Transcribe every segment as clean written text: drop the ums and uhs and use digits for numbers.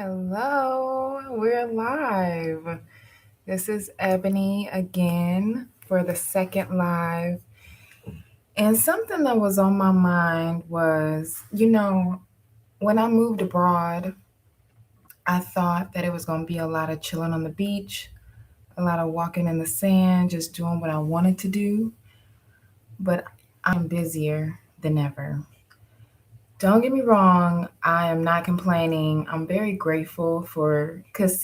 Hello, we're live. This is Ebony again for the second live. And something that was on my mind was, when I moved abroad, I thought that it was going to be a lot of chilling on the beach, a lot of walking in the sand, just doing what I wanted to do. But I'm busier than ever. Don't get me wrong, I am not complaining. I'm very grateful for because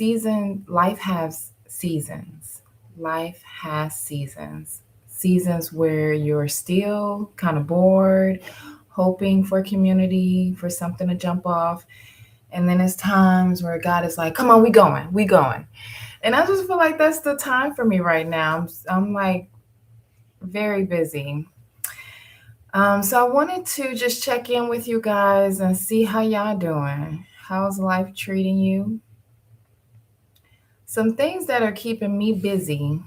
life has seasons. Life has seasons. Seasons where you're still kind of bored, hoping for community, for something to jump off. And then it's times where God is like, come on, we going. And I just feel like that's the time for me right now. I'm like very busy. So I wanted to just check in with you guys and see how y'all doing. How's life treating you? Some things that are keeping me busy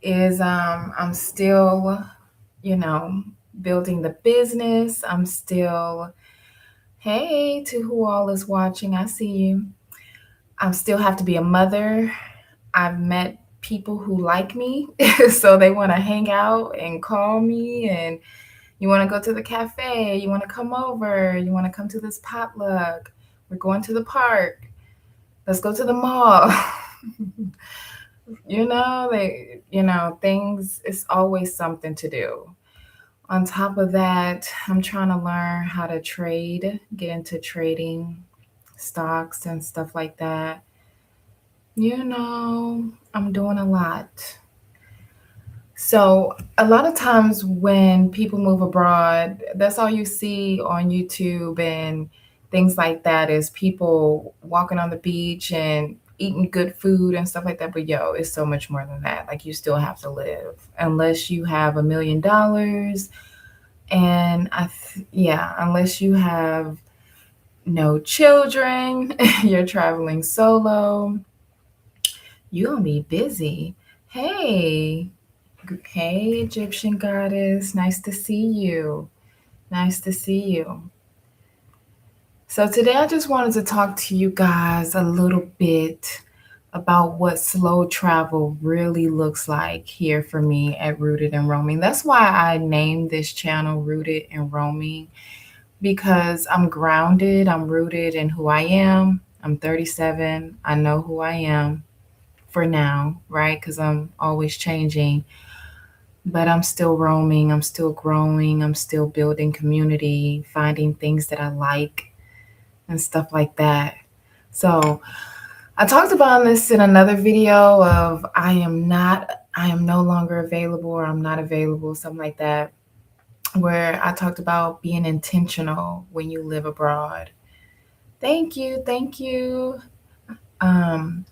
is I'm still, you know, building the business. I'm still, hey, to who all is watching, I see you. I still have to be a mother. I've met people who like me, so they want to hang out and call me and you want to go to the cafe, you want to come over, you want to come to this potluck, we're going to the park, let's go to the mall. Things, it's always something to do. On top of that, I'm trying to learn how to trade, get into trading stocks and stuff like that. I'm doing a lot. So, a lot of times when people move abroad, that's all you see on YouTube and things like that is people walking on the beach and eating good food and stuff like that. But it's so much more than that. Like, you still have to live unless you have $1 million. And unless you have no children, you're traveling solo, you're gonna be busy. Hey, Egyptian goddess, nice to see you. Nice to see you. So, today I just wanted to talk to you guys a little bit about what slow travel really looks like here for me at Rooted and Roaming. That's why I named this channel Rooted and Roaming because I'm grounded, I'm rooted in who I am. I'm 37, I know who I am for now, right? Because I'm always changing. But I'm still roaming, I'm still growing, I'm still building community, finding things that I like and stuff like that. So, I talked about this in another video of I am no longer available or I'm not available, something like that, where I talked about being intentional when you live abroad. Thank you, thank you. Um,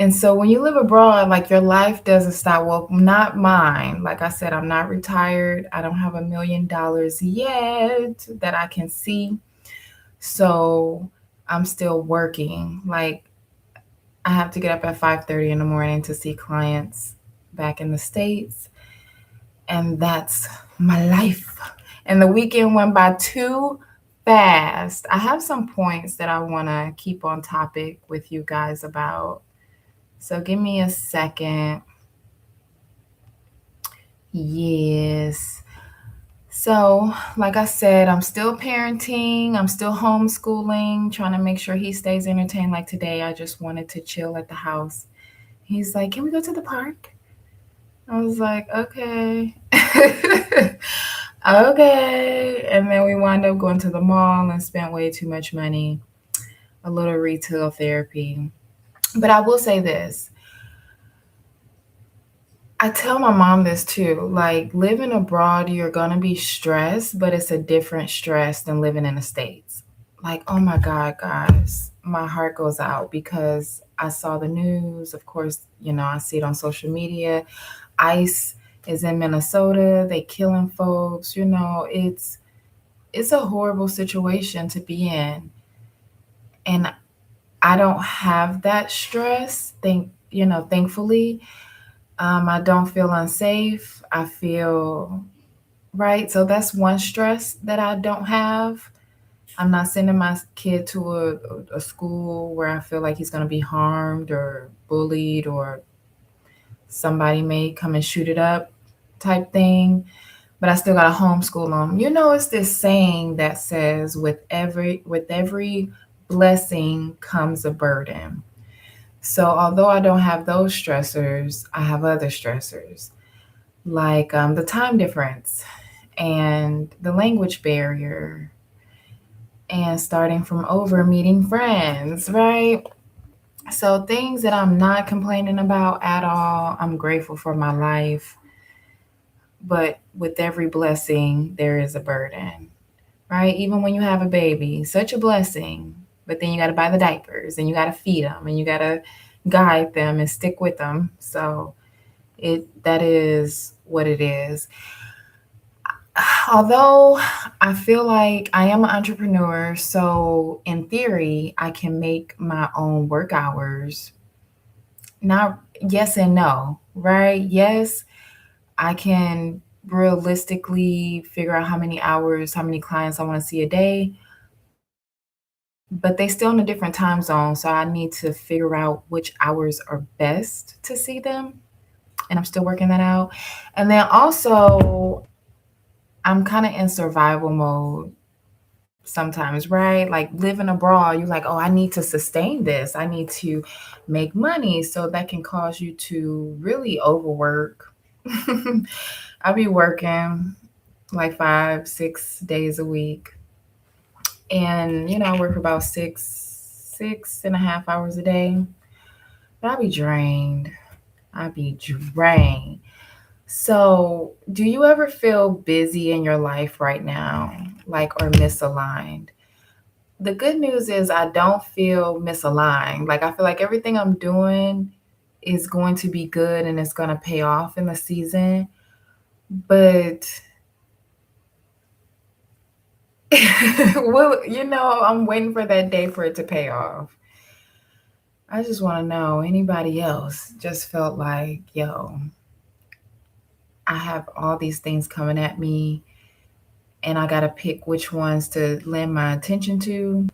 And so when you live abroad, like your life doesn't stop. Well, not mine. Like I said, I'm not retired. I don't have $1 million yet that I can see. So I'm still working. Like I have to get up at 5:30 in the morning to see clients back in the States. And that's my life. And the weekend went by too fast. I have some points that I want to keep on topic with you guys about. So give me a second. Yes. So, like I said, I'm still parenting, I'm still homeschooling, trying to make sure he stays entertained. Like today, I just wanted to chill at the house. He's like, can we go to the park? I was like, okay. Okay. And then we wound up going to the mall and spent way too much money, a little retail therapy. But I will say this, I tell my mom this too. Like living abroad, you're gonna be stressed, but it's a different stress than living in the States. Like, oh my God, guys, my heart goes out because I saw the news. Of course, I see it on social media. ICE is in Minnesota, they killing folks, it's a horrible situation to be in. And I don't have that stress, thankfully. I don't feel unsafe. I feel right. So that's one stress that I don't have. I'm not sending my kid to a school where I feel like he's going to be harmed or bullied or somebody may come and shoot it up type thing. But I still got to homeschool them. You know, it's this saying that says with every blessing comes a burden. So although I don't have those stressors, I have other stressors like the time difference and the language barrier and starting from over meeting friends, right? So things that I'm not complaining about at all. I'm grateful for my life, but with every blessing there is a burden, right? Even when you have a baby, such a blessing, but then you got to buy the diapers and you got to feed them and you got to guide them and stick with them. So it that is what it is. Although I feel like I am an entrepreneur, so in theory, I can make my own work hours. Not yes and no, right? Yes, I can realistically figure out how many hours, how many clients I want to see a day, but they still in a different time zone, so I need to figure out which hours are best to see them, and I'm still working that out. And then also, I'm kind of in survival mode sometimes, right? Like living abroad, you're like, oh, I need to sustain this. I need to make money. So that can cause you to really overwork. I'll be working like 5, 6 days a week. And, I work for about 6.5 hours a day. But I'll be drained. I'll be drained. So, do you ever feel busy in your life right now, like, or misaligned? The good news is I don't feel misaligned. Like I feel like everything I'm doing is going to be good and it's going to pay off in the season. But well, I'm waiting for that day for it to pay off. I just want to know anybody else just felt like, yo, I have all these things coming at me and I got to pick which ones to lend my attention to.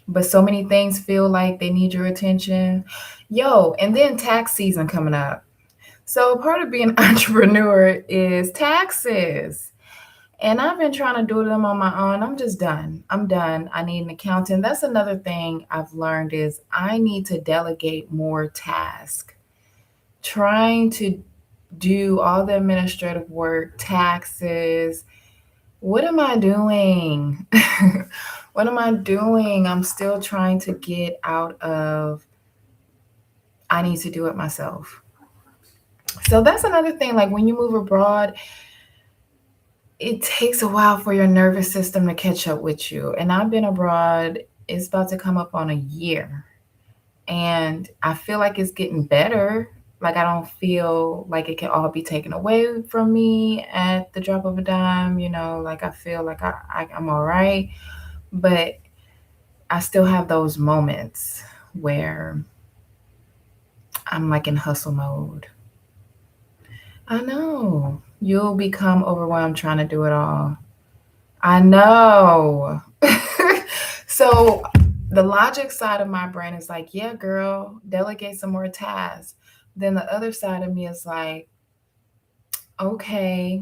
But so many things feel like they need your attention. Yo, and then tax season coming up. So part of being an entrepreneur is taxes. And I've been trying to do them on my own. I'm just done. I'm done. I need an accountant. That's another thing I've learned is I need to delegate more tasks. Trying to do all the administrative work, taxes. What am I doing? What am I doing? I'm still trying to get out of I need to do it myself. So that's another thing. Like when you move abroad, it takes a while for your nervous system to catch up with you. And I've been abroad, it's about to come up on a year. And I feel like it's getting better. Like I don't feel like it can all be taken away from me at the drop of a dime. Like I feel like I'm all right. But I still have those moments where I'm like in hustle mode. I know. You'll become overwhelmed trying to do it all. I know. So the logic side of my brain is like, yeah, girl, delegate some more tasks. Then the other side of me is like, okay,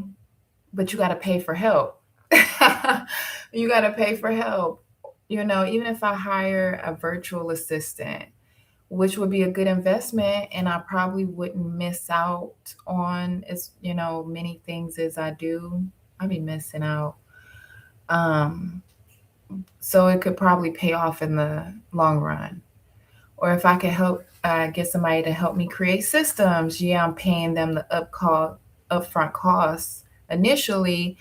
but you got to pay for help. You got to pay for help. Even if I hire a virtual assistant, which would be a good investment, and I probably wouldn't miss out on as many things as I do. I'd be missing out. Um, so it could probably pay off in the long run. Or if I could help get somebody to help me create systems, yeah, I'm paying them the upfront costs initially,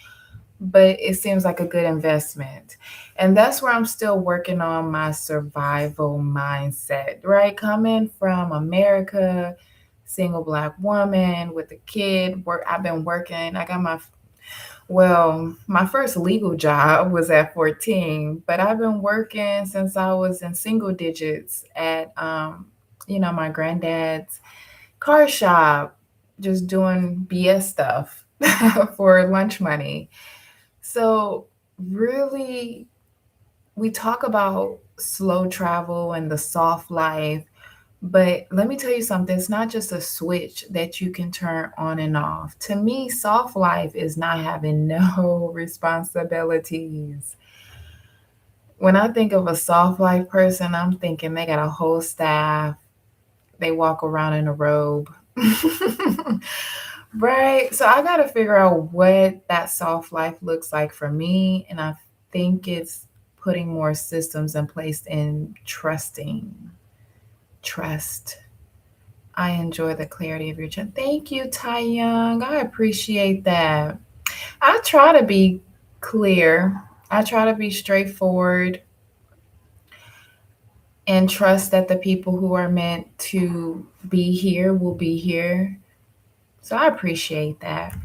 but it seems like a good investment. And that's where I'm still working on my survival mindset, right? Coming from America, single Black woman with a kid, I've been working. I got my first legal job was at 14, but I've been working since I was in single digits at, my granddad's car shop, just doing BS stuff for lunch money. So, really, we talk about slow travel and the soft life, but let me tell you something, it's not just a switch that you can turn on and off. To me, soft life is not having no responsibilities. When I think of a soft life person, I'm thinking they got a whole staff, they walk around in a robe. Right? So I got to figure out what that soft life looks like for me. And I think it's putting more systems in place and trusting. Trust. I enjoy the clarity of your chat. Thank you, Tai Young. I appreciate that. I try to be clear, I try to be straightforward and trust that the people who are meant to be here will be here. So I appreciate that.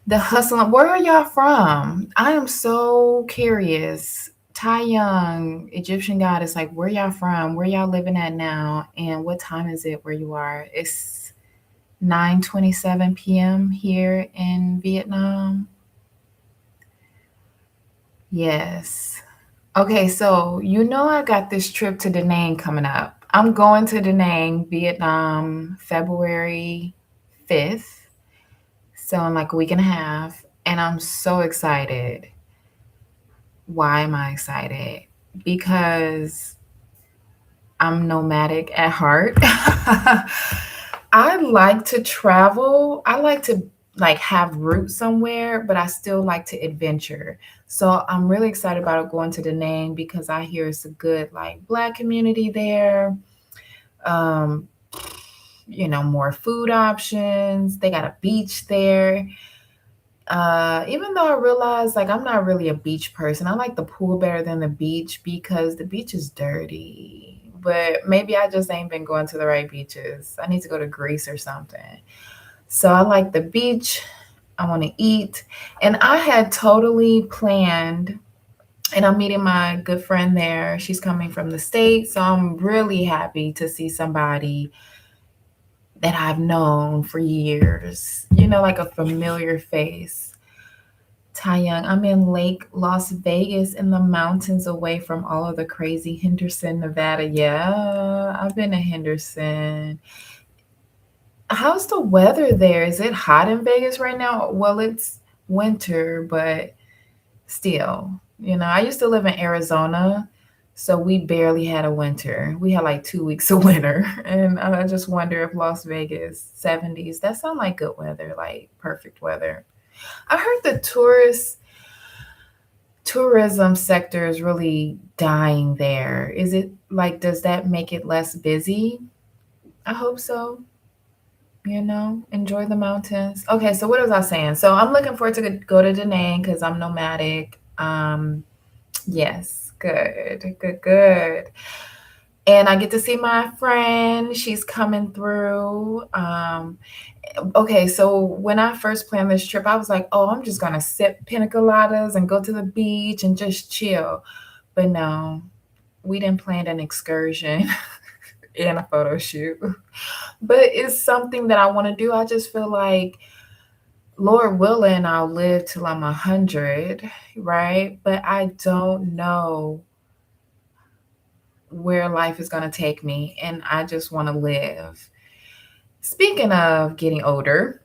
The hustling. Where are y'all from? I am so curious. Tai Young, Egyptian goddess, like where y'all from? Where y'all living at now? And what time is it where you are? It's 9:27 p.m. here in Vietnam. Yes. Okay, so you know I got this trip to Da Nang coming up. I'm going to Da Nang, Vietnam, February 5th. So in like a week and a half. And I'm so excited. Why am I excited? Because I'm nomadic at heart. I like to travel. I like to like have roots somewhere, but I still like to adventure. So I'm really excited about going to Da Nang because I hear it's a good like black community there. Um, more food options. They got a beach there. Even though I realize like I'm not really a beach person, I like the pool better than the beach because the beach is dirty. But maybe I just ain't been going to the right beaches. I need to go to Greece or something. So I like the beach. I want to eat. And I had totally planned, and I'm meeting my good friend there. She's coming from the States. So I'm really happy to see somebody that I've known for years, like a familiar face. Tai Young, I'm in Lake Las Vegas in the mountains away from all of the crazy Henderson, Nevada. Yeah, I've been to Henderson. How's the weather there? Is it hot in Vegas right now? Well, it's winter, but still, I used to live in Arizona, so we barely had a winter. We had like 2 weeks of winter. And I just wonder if Las Vegas 70s, that sound like good weather, like perfect weather. I heard the tourism sector is really dying there. Is it like, does that make it less busy? I hope so. Enjoy the mountains. Okay, so what was I saying? So I'm looking forward to go to Da Nang because I'm nomadic. Yes, good, good, good. And I get to see my friend. She's coming through. Okay, so when I first planned this trip, I was like, oh, I'm just gonna sip pina coladas and go to the beach and just chill. But no, we didn't plan an excursion and a photo shoot. But it's something that I want to do. I just feel like, Lord willing, I'll live till I'm 100, right? But I don't know where life is going to take me, and I just want to live. Speaking of getting older,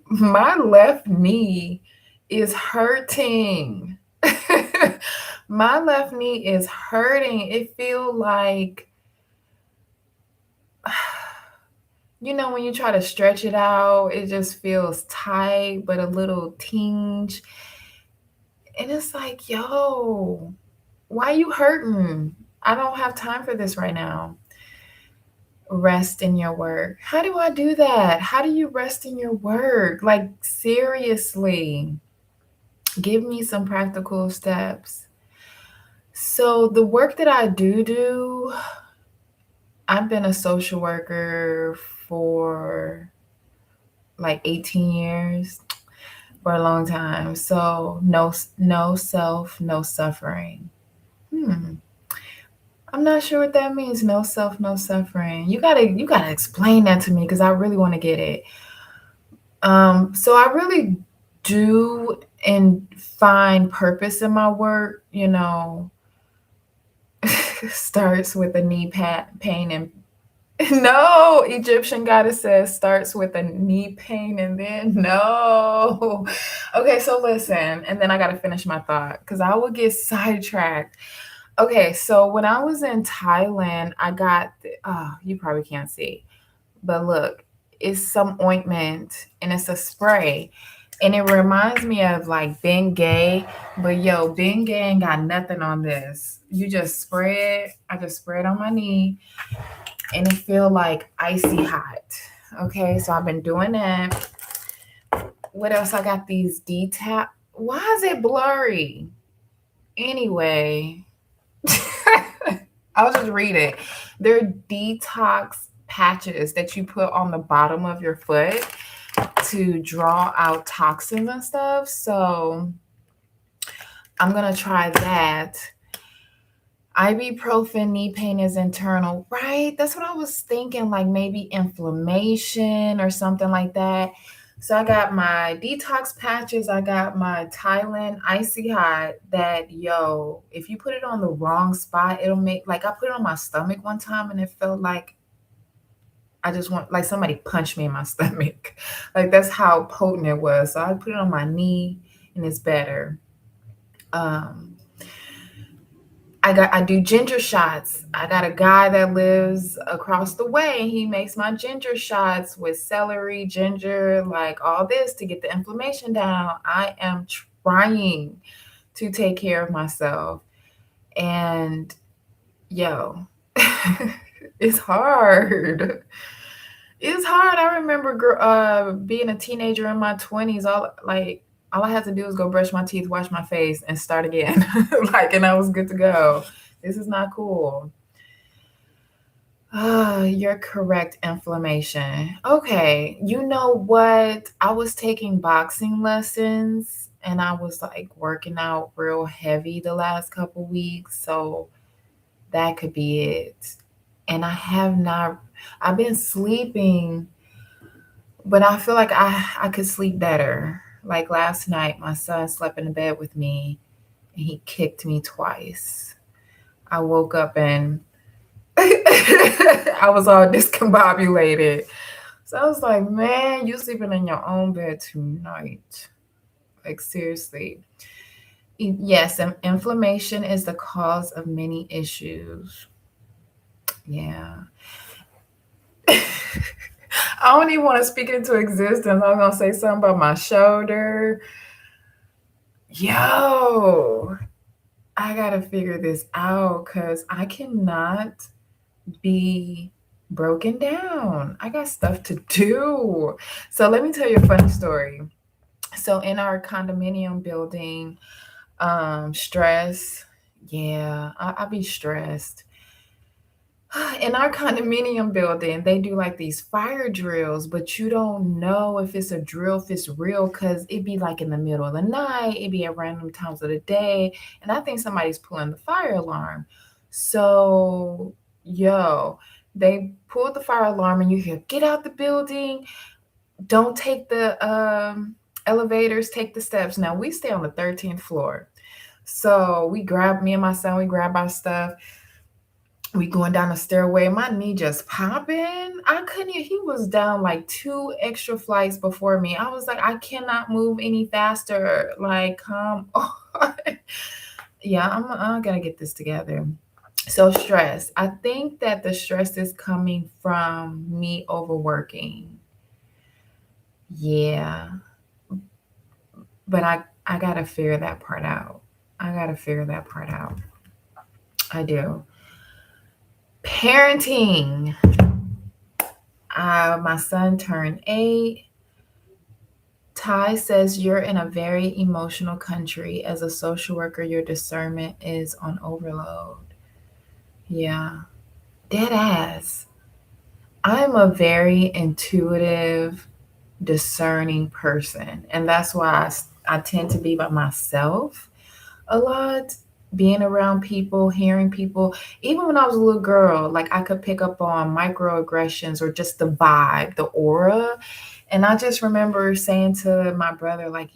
my left knee is hurting. My left knee is hurting. It feels like, when you try to stretch it out, it just feels tight, but a little tinge. And it's like, yo, why you hurting? I don't have time for this right now. Rest in your work. How do I do that? How do you rest in your work? Like, seriously, give me some practical steps. So, the work that I do, I've been a social worker for like 18 years, for a long time. So, no self, no suffering. I'm not sure what that means. No self, no suffering. You gotta explain that to me because I really want to get it. So I really do and find purpose in my work, starts with a pain and no, Egyptian goddess says starts with a knee pain and then no. Okay, so listen, and then I got to finish my thought because I will get sidetracked. Okay, so when I was in Thailand, I got, you probably can't see, but look, it's some ointment and it's a spray. And it reminds me of like being gay, but yo, being gay ain't got nothing on this. You just spray it. I just spray it on my knee and it feel like icy hot. Okay, so I've been doing that. What else? I got these detail. Why is it blurry? Anyway, I'll just read it. They're detox patches that you put on the bottom of your foot to draw out toxins and stuff. So I'm gonna try that. Ibuprofen knee pain is internal, right? That's what I was thinking, like maybe inflammation or something like that. So I got my detox patches, I got my Thailand icy hot that yo, if you put it on the wrong spot, it'll make like I put it on my stomach one time and it felt like I just want like somebody punched me in my stomach. Like that's how potent it was. So I put it on my knee and it's better. Um I do ginger shots. I got a guy that lives across the way. He makes my ginger shots with celery, ginger, like all this to get the inflammation down. I am trying to take care of myself. And yo, it's hard. It's hard. I remember being a teenager in my 20s. All I had to do was go brush my teeth, wash my face, and start again. And I was good to go. This is not cool. You're correct. Inflammation. Okay. You know what? I was taking boxing lessons and I was like working out real heavy the last couple weeks. So that could be it. And I've been sleeping, but I feel like I could sleep better. Like last night, my son slept in the bed with me and he kicked me twice. I woke up and I was all discombobulated. So I was like, man, you sleeping in your own bed tonight. Like, seriously. Yes, inflammation is the cause of many issues. Yeah. I don't even want to speak it into existence. I'm going to say something about my shoulder. Yo, I got to figure this out because I cannot be broken down. I got stuff to do. So let me tell you a funny story. So in our condominium building, stress, yeah, I be stressed. In our condominium building, they do like these fire drills, but you don't know if it's a drill, if it's real, because it be like in the middle of the night, it be at random times of the day. And I think somebody's pulling the fire alarm. So, yo, they pulled the fire alarm and you hear, get out the building. Don't take the elevators, take the steps. Now we stay on the 13th floor. So me and my son, we grab our stuff. We going down the stairway, my knee just popping. I couldn't he was down like 2 extra flights before me. I was like, I cannot move any faster. Like, come on. Yeah, I'm gonna get this together. So stress. I think that the stress is coming from me overworking. Yeah. But I gotta figure that part out. I gotta figure that part out. I do. Parenting. My son turned 8. Ty says you're in a very emotional country. As a social worker, your discernment is on overload. Yeah, dead ass. I'm a very intuitive, discerning person, and that's why I tend to be by myself a lot. Being around people, hearing people, even when I was a little girl, like I could pick up on microaggressions or just the vibe, the aura. And I just remember saying to my brother, like,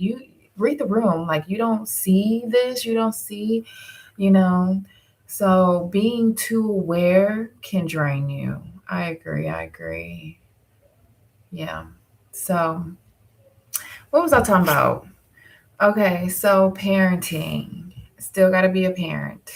read the room. Like, you don't see this, you don't see, you know. So being too aware can drain you. I agree. I agree. Yeah. So what was I talking about? Okay, so parenting. Still got to be a parent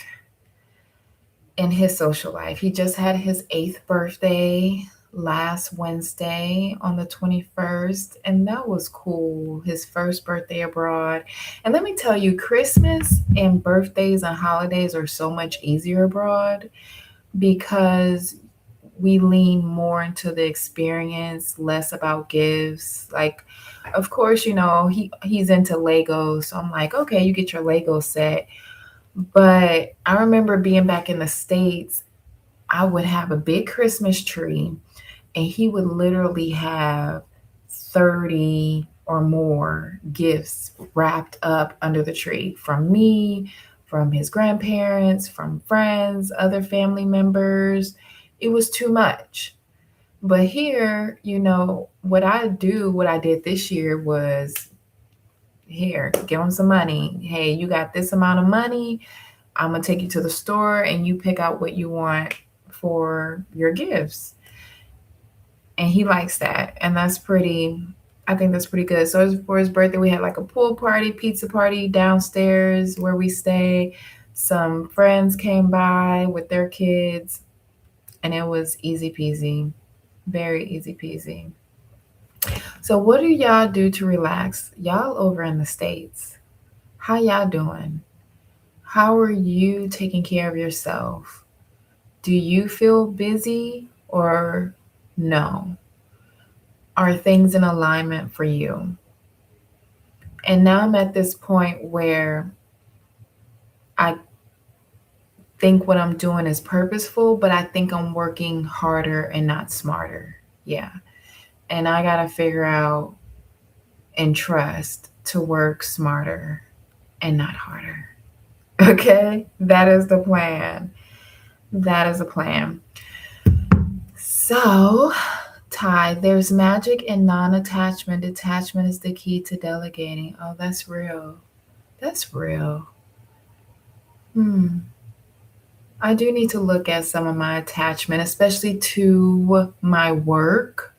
in his social life. He just had his 8th birthday last Wednesday on the 21st, and that was cool. His first birthday abroad. And let me tell you, Christmas and birthdays and holidays are so much easier abroad because we lean more into the experience, less about gifts. Like, of course, he's into Legos, so I'm like, okay, you get your Lego set. But I remember being back in the States, I would have a big Christmas tree, and he would literally have 30 or more gifts wrapped up under the tree from me, from his grandparents, from friends, other family members. It was too much. But here, what I did this year was, here, give him some money. Hey, you got this amount of money. I'm going to take you to the store and you pick out what you want for your gifts. And he likes that. And I think that's pretty good. So for his birthday, we had like a pool party, pizza party downstairs where we stay. Some friends came by with their kids, and it was easy peasy, very easy peasy. So, what do y'all do to relax? Y'all over in the States, how y'all doing? How are you taking care of yourself? Do you feel busy or no? Are things in alignment for you? And now I'm at this point where I think what I'm doing is purposeful, but I think I'm working harder and not smarter. Yeah. And I got to figure out and trust to work smarter and not harder. Okay? That is the plan. That is a plan. So, Ty, there's magic in non attachment. Detachment is the key to delegating. Oh, that's real. That's real. Hmm. I do need to look at some of my attachment, especially to my work.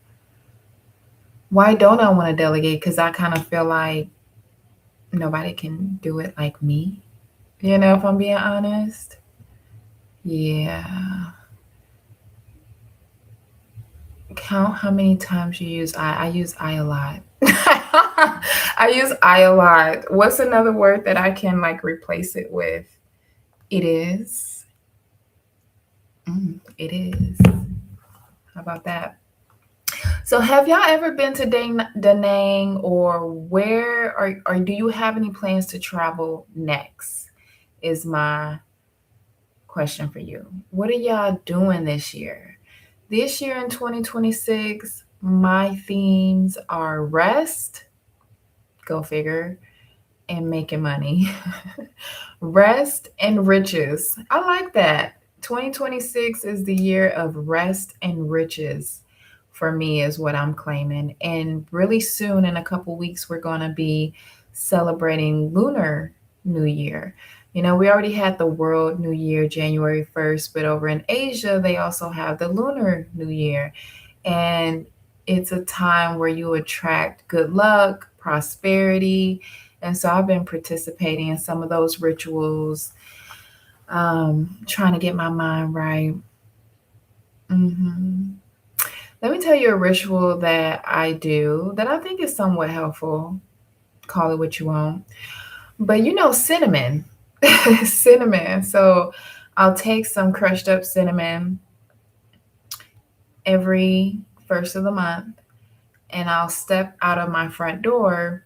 Why don't I want to delegate? Because I kind of feel like nobody can do it like me. If I'm being honest. Yeah. Count how many times you use I. I use I a lot. I use I a lot. What's another word that I can like replace it with? It is. It is. How about that? So, have y'all ever been to Da Nang, or or do you have any plans to travel next? Is my question for you. What are y'all doing this year? This year in 2026, my themes are rest, go figure, and making money. Rest and riches. I like that. 2026 is the year of rest and riches for me, is what I'm claiming. And really soon, in a couple weeks, we're going to be celebrating Lunar New Year. We already had the World New Year January 1st, but over in Asia, they also have the Lunar New Year. And it's a time where you attract good luck, prosperity. And so I've been participating in some of those rituals, trying to get my mind right. hmm Let me tell you a ritual that I do that I think is somewhat helpful. Call it what you want. But cinnamon. Cinnamon. So I'll take some crushed up cinnamon every first of the month, and I'll step out of my front door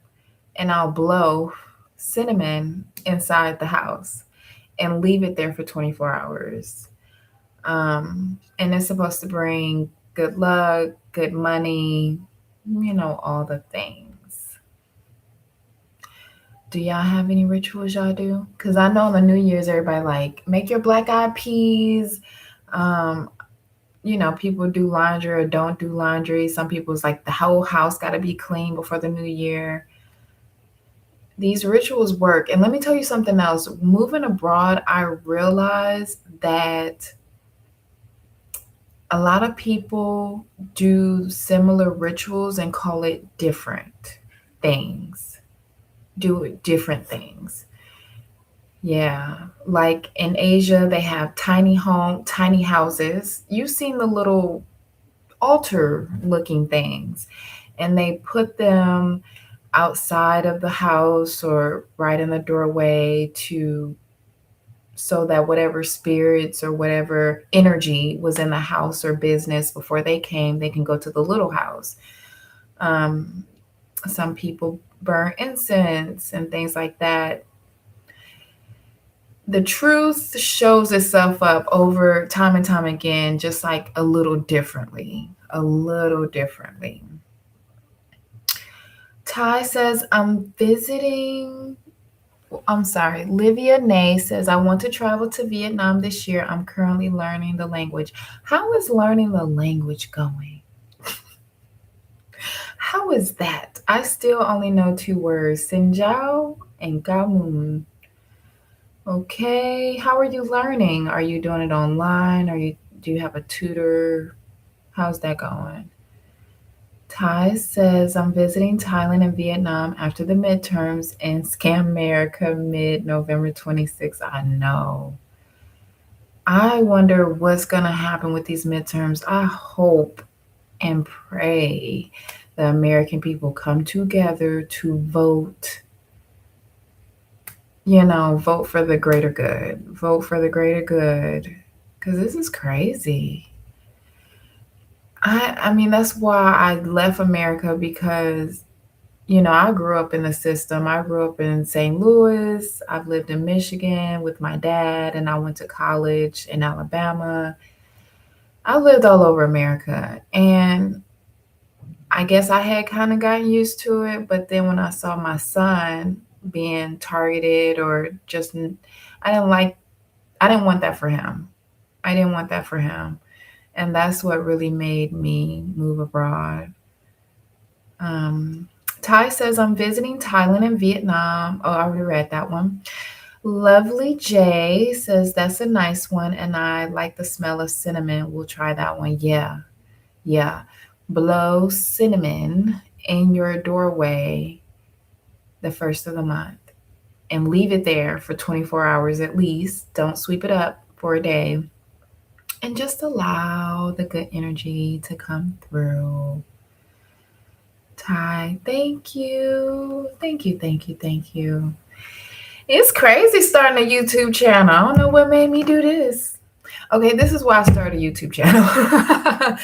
and I'll blow cinnamon inside the house and leave it there for 24 hours. And it's supposed to bring good luck, good money, all the things. Do y'all have any rituals y'all do? Because I know on the New Year's, everybody like make your black eyed peas. Um, people do laundry or don't do laundry. Some people's like the whole house got to be clean before the New Year. These rituals work. And let me tell you something else. Moving abroad, I realized that a lot of people do similar rituals and call it different things. Do different things. Yeah. Like in Asia, they have tiny houses. You've seen the little altar looking things, and they put them outside of the house or right in the doorway to so that whatever spirits or whatever energy was in the house or business before they came, they can go to the little house. Um, some people burn incense and things like that. The truth shows itself up over time and time again, just like a little differently. A little differently. Ty says, I'm sorry. Livia Nay says, I want to travel to Vietnam this year. I'm currently learning the language. How is learning the language going? How is that? I still only know two words, Xin Jiao and Gamun. Okay. How are you learning? Are you doing it online? Do you have a tutor? How's that going? Ty says, I'm visiting Thailand and Vietnam after the midterms in Scam America mid November 26th. I know. I wonder what's going to happen with these midterms. I hope and pray the American people come together to vote, vote for the greater good. Vote for the greater good. Because this is crazy. I mean, that's why I left America because I grew up in the system. I grew up in St. Louis. I've lived in Michigan with my dad, and I went to college in Alabama. I lived all over America, and I guess I had kind of gotten used to it. But then when I saw my son being targeted or just, I didn't like, I didn't want that for him. I didn't want that for him. And that's what really made me move abroad. Um, Ty says, I'm visiting Thailand and Vietnam. Oh, I already read that one. Lovely J says, that's a nice one. And I like the smell of cinnamon. We'll try that one. Yeah. Yeah. Blow cinnamon in your doorway the first of the month and leave it there for 24 hours at least. Don't sweep it up for a day. And just allow the good energy to come through. Ty, thank you. Thank you, thank you, thank you. It's crazy starting a YouTube channel. I don't know what made me do this. Okay, this is why I started a YouTube channel.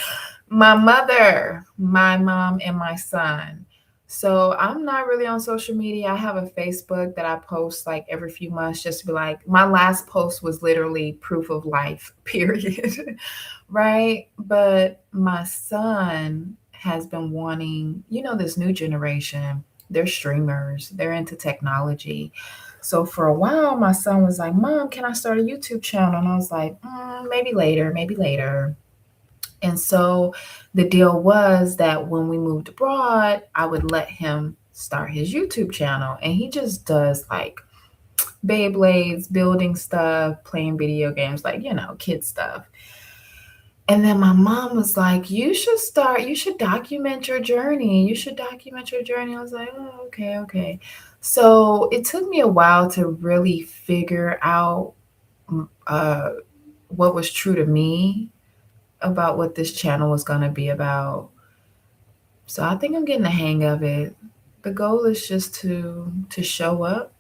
My mother, my mom, and my son. So I'm not really on social media. I have a Facebook that I post like every few months just to be like, my last post was literally proof of life, period. Right? But my son has been wanting, this new generation, they're streamers, they're into technology. So for a while, my son was like, Mom, can I start a YouTube channel? And I was like, maybe later, maybe later. And so the deal was that when we moved abroad, I would let him start his YouTube channel. And he just does like Beyblades, building stuff, playing video games, like, kid stuff. And then my mom was like, you should document your journey. You should document your journey. I was like, oh, okay, okay. So it took me a while to really figure out uh, what was true to me about what this channel was going to be about. So I think I'm getting the hang of it. The goal is just to show up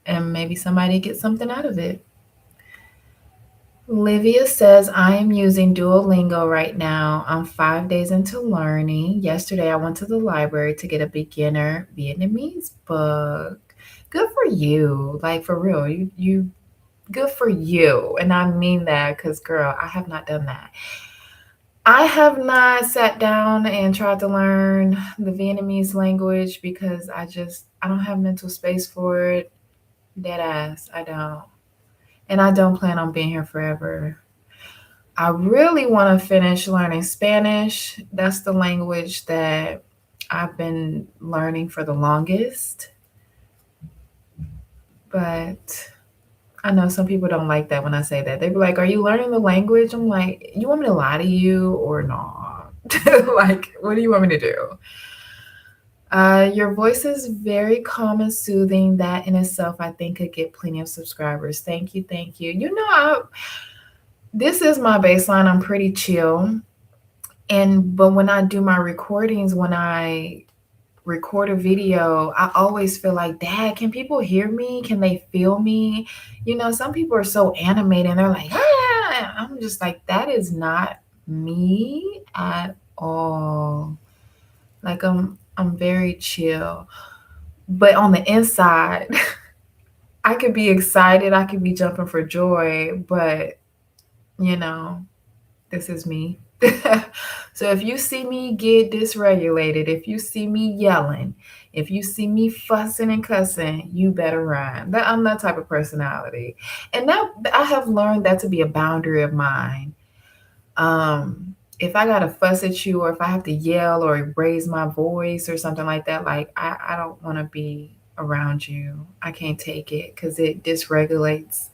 and maybe somebody get something out of it. Livia says, I am using Duolingo right now. I'm 5 days into learning. Yesterday, I went to the library to get a beginner Vietnamese book. Good for you. Like, for real. You good for you. And I mean that because, girl, I have not done that. I have not sat down and tried to learn the Vietnamese language because I don't have mental space for it. Dead ass, I don't. And I don't plan on being here forever. I really want to finish learning Spanish. That's the language that I've been learning for the longest. But I know some people don't like that when I say that. They be like, "Are you learning the language?" I'm like, "You want me to lie to you or not?" Like, what do you want me to do? Your voice is very calm and soothing. That in itself, I think, could get plenty of subscribers. Thank you, thank you. This is my baseline. I'm pretty chill, but when I do my recordings, when I record a video, I always feel like, Dad, can people hear me? Can they feel me? Some people are so animated and they're like, ah, I'm just like, that is not me at all. Like I'm very chill. But on the inside, I could be excited, I could be jumping for joy, but you know, this is me. So if you see me get dysregulated, if you see me yelling, if you see me fussing and cussing, you better run. I'm that type of personality. And that I have learned that to be a boundary of mine. If I gotta fuss at you or if I have to yell or raise my voice or something like that, like I don't wanna be around you. I can't take it because it dysregulates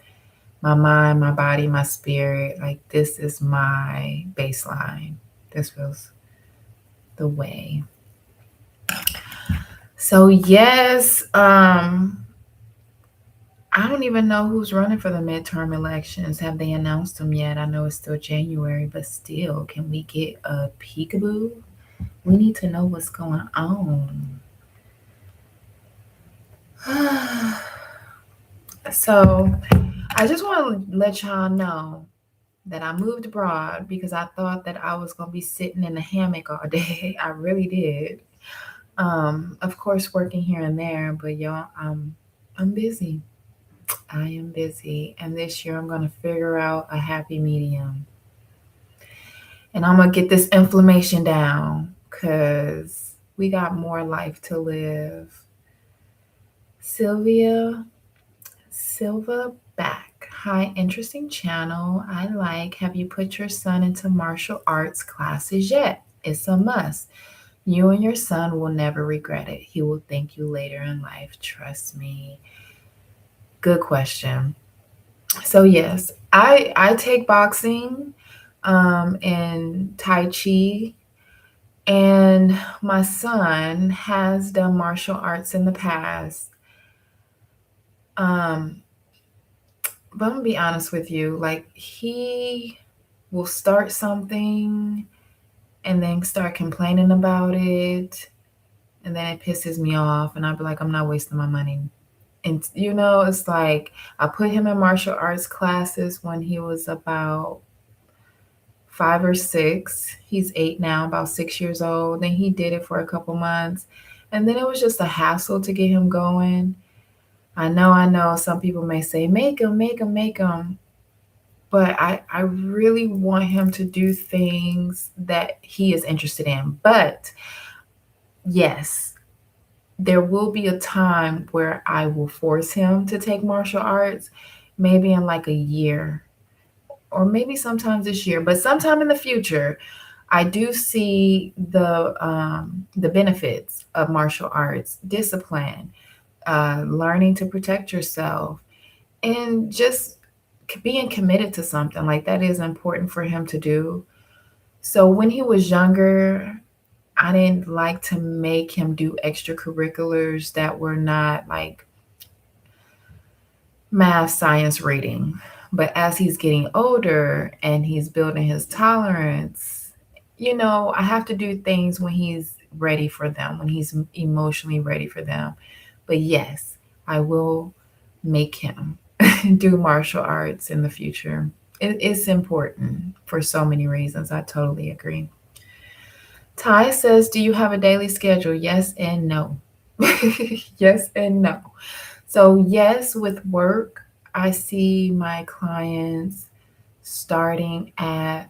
my mind, my body, my spirit. Like this is my baseline. This feels the way. So yes, I don't even know who's running for the midterm elections. Have they announced them yet? I know it's still January, but still, can we get a peekaboo? We need to know what's going on. So I just want to let y'all know that I moved abroad because I thought that I was going to be sitting in the hammock all day. I really did. Of course, working here and there, but y'all, I'm busy. I am busy, and this year I'm gonna figure out a happy medium, and I'm gonna get this inflammation down, cause we got more life to live. Sylvia Silva back. Hi, interesting channel. I like. Have you put your son into martial arts classes yet? It's a must. You and your son will never regret it. He will thank you later in life. Trust me. Good question. So yes, I take boxing and tai chi, and my son has done martial arts in the past. Um but I'm gonna be honest with you, like he will start something and then start complaining about it, and then it pisses me off and I'll be like, I'm not wasting my money. And it's like I put him in martial arts classes when he was about 5 or 6. He's 8 now, about 6 years old. And he did it for a couple months. And then it was just a hassle to get him going. I know. Some people may say, make him, make him, make him. But I really want him to do things that he is interested in. But yes, there will be a time where I will force him to take martial arts, maybe in like a year or maybe sometimes this year, but sometime in the future. I do see the benefits of martial arts, discipline, learning to protect yourself, and just being committed to something like that is important for him to do. So when he was younger, I didn't like to make him do extracurriculars that were not like math, science, reading. But as he's getting older and he's building his tolerance, I have to do things when he's ready for them, when he's emotionally ready for them. But yes, I will make him do martial arts in the future. It's important for so many reasons. I totally agree. Ty says, do you have a daily schedule? Yes and no. Yes and no. So, yes, with work, I see my clients starting at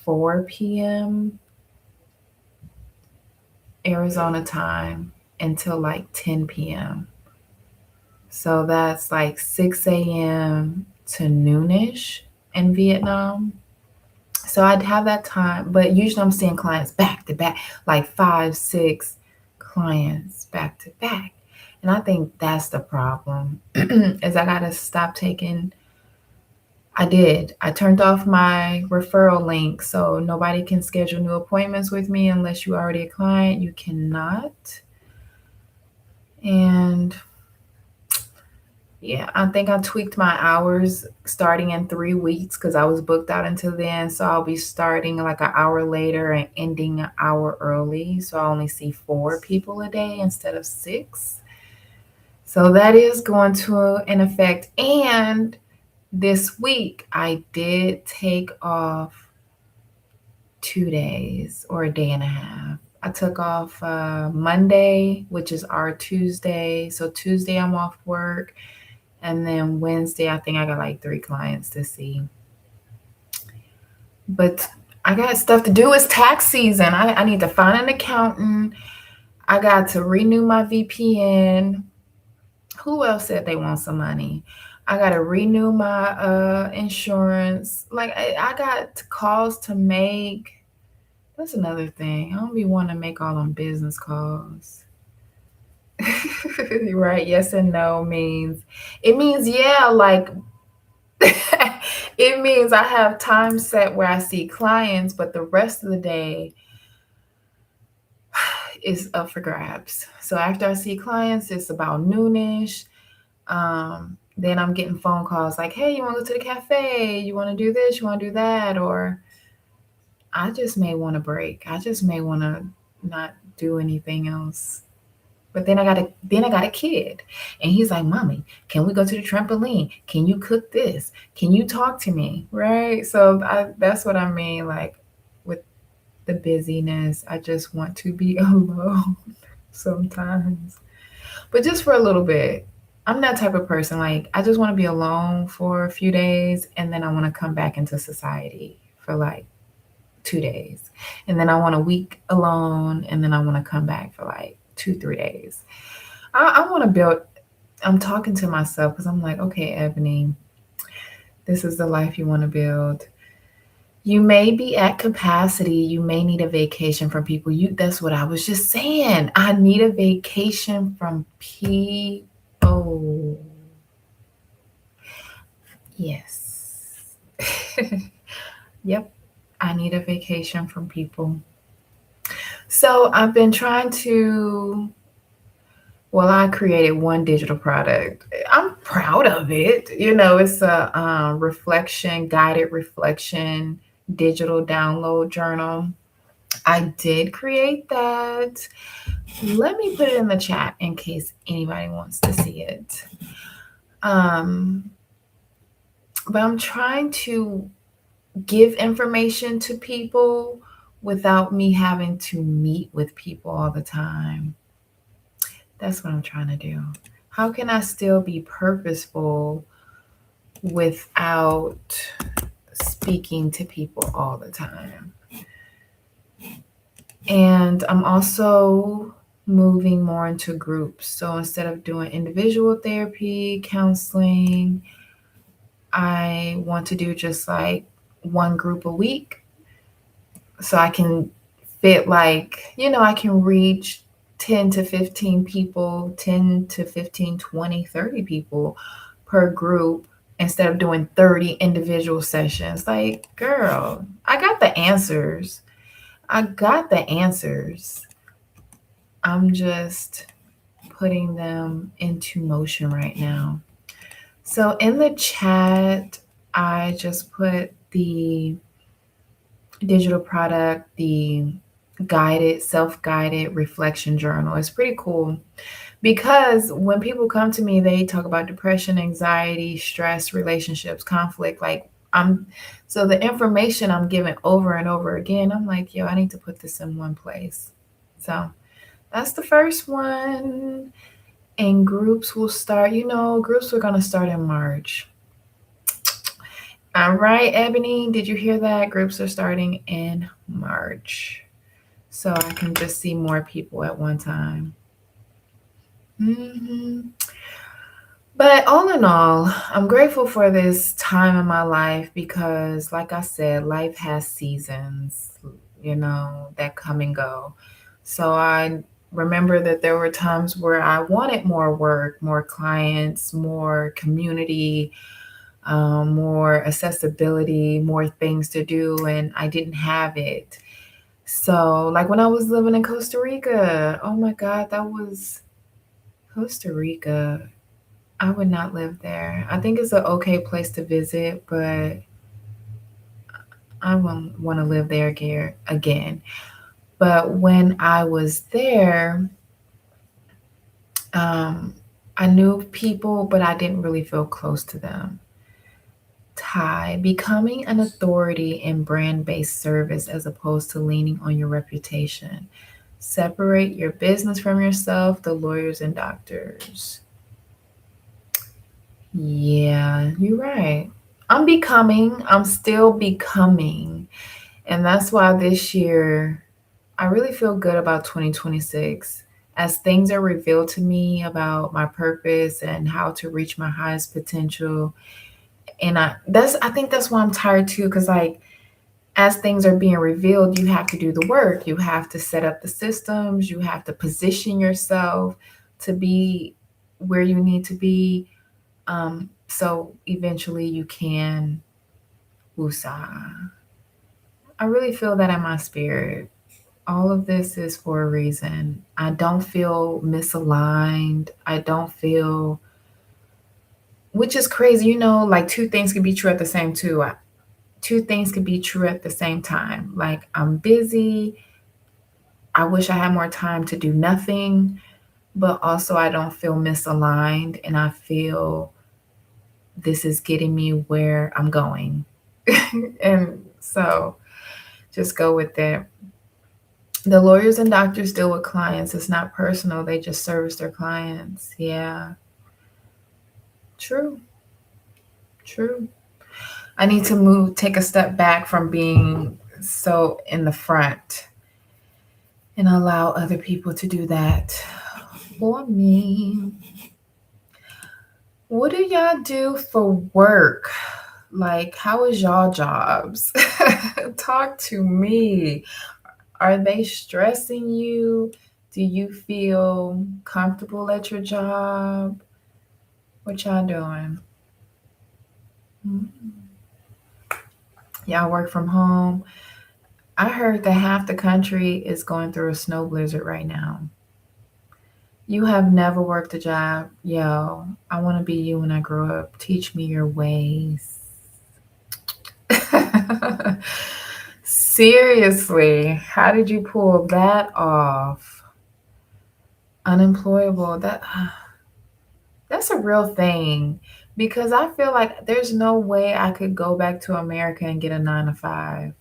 4 p.m. Arizona time until like 10 p.m. So that's like 6 a.m. to noonish in Vietnam. So I'd have that time, but usually I'm seeing clients back to back, like 5, 6 clients back to back. And I think that's the problem. Is I gotta stop taking. I did. I turned off my referral link so nobody can schedule new appointments with me unless you're already a client. You cannot. And yeah, I think I tweaked my hours starting in 3 weeks because I was booked out until then. So I'll be starting like an hour later and ending an hour early. So I only see 4 people a day instead of 6. So that is going to in effect. And this week I did take off 2 days or a day and a half. I took off Monday, which is our Tuesday. So Tuesday I'm off work. And then Wednesday, I think I got like 3 clients to see. But I got stuff to do. It's tax season. I need to find an accountant. I got to renew my VPN. Who else said they want some money? I got to renew my insurance. Like, I got calls to make. That's another thing. I don't be wanting to make all them business calls. Right? Yes and no means it means yeah, like it means I have time set where I see clients, but the rest of the day is up for grabs. So after I see clients, it's about noonish. Then I'm getting phone calls like, hey, you want to go to the cafe? You want to do this? You want to do that? Or I just may want a break. I just may want to not do anything else. But then I got a kid, and he's like, "Mommy, can we go to the trampoline? Can you cook this? Can you talk to me?" Right? So that's what I mean. Like with the busyness, I just want to be alone sometimes, but just for a little bit. I'm that type of person. Like I just want to be alone for a few days, and then I want to come back into society for like 2 days, and then I want a week alone, and then I want to come back for like 2, 3 days. I want to build. I'm talking to myself because I'm like, okay, Ebony, this is the life you want to build. You may be at capacity. You may need a vacation from people. That's what I was just saying. I need a vacation from people. Yes. Yep. I need a vacation from people. So I've been trying to. Well, I created one digital product. I'm proud of it. It's a guided reflection digital download journal. I did create that. Let me put it in the chat in case anybody wants to see it. Um, but I'm trying to give information to people without me having to meet with people all the time. That's what I'm trying to do. How can I still be purposeful without speaking to people all the time? And I'm also moving more into groups. So instead of doing individual therapy, counseling, I want to do just like one group a week so I can fit I can reach 10 to 15 people, 10 to 15, 20, 30 people per group instead of doing 30 individual sessions. Like, girl, I got the answers. I got the answers. I'm just putting them into motion right now. So in the chat, I just put the digital product, the self-guided reflection journal. It's pretty cool because when people come to me, they talk about depression, anxiety, stress, relationships, conflict. So the information I'm giving over and over again, I'm like, yo, I need to put this in one place. So that's the first one. And groups will start, groups are going to start in March. All right, Ebony, did you hear that? Groups are starting in March. So I can just see more people at one time. But all in all, I'm grateful for this time in my life because, like I said, life has seasons, that come and go. So I remember that there were times where I wanted more work, more clients, more community, more accessibility, more things to do, and I didn't have it. So, like when I was living in Costa Rica, oh my God, that was Costa Rica. I would not live there. I think it's an okay place to visit, but I won't want to live there again. But when I was there, um, I knew people, but I didn't really feel close to them. Ty, becoming an authority in brand based service as opposed to leaning on your reputation. Separate your business from yourself, the lawyers and doctors. Yeah, you're right. I'm still becoming. And that's why this year, I really feel good about 2026. As things are revealed to me about my purpose and how to reach my highest potential. And I think that's why I'm tired too, because like as things are being revealed, you have to do the work. You have to set up the systems, you have to position yourself to be where you need to be. So eventually you can woosah. I really feel that in my spirit. All of this is for a reason. I don't feel misaligned. I don't feel, which is crazy. Like two things can be true at the same two things can be true at the same time. Like I'm busy. I wish I had more time to do nothing, but also I don't feel misaligned and I feel this is getting me where I'm going. And so just go with it. The lawyers and doctors deal with clients. It's not personal. They just service their clients. Yeah. True. True. I need to take a step back from being so in the front and allow other people to do that for me. What do y'all do for work? Like, how is y'all jobs? Talk to me. Are they stressing you? Do you feel comfortable at your job? What y'all doing? Mm. Y'all work from home. I heard that half the country is going through a snow blizzard right now. You have never worked a job. Yo, I want to be you when I grow up. Teach me your ways. Seriously, how did you pull that off? Unemployable. That's a real thing because I feel like there's no way I could go back to America and get a 9 to 5.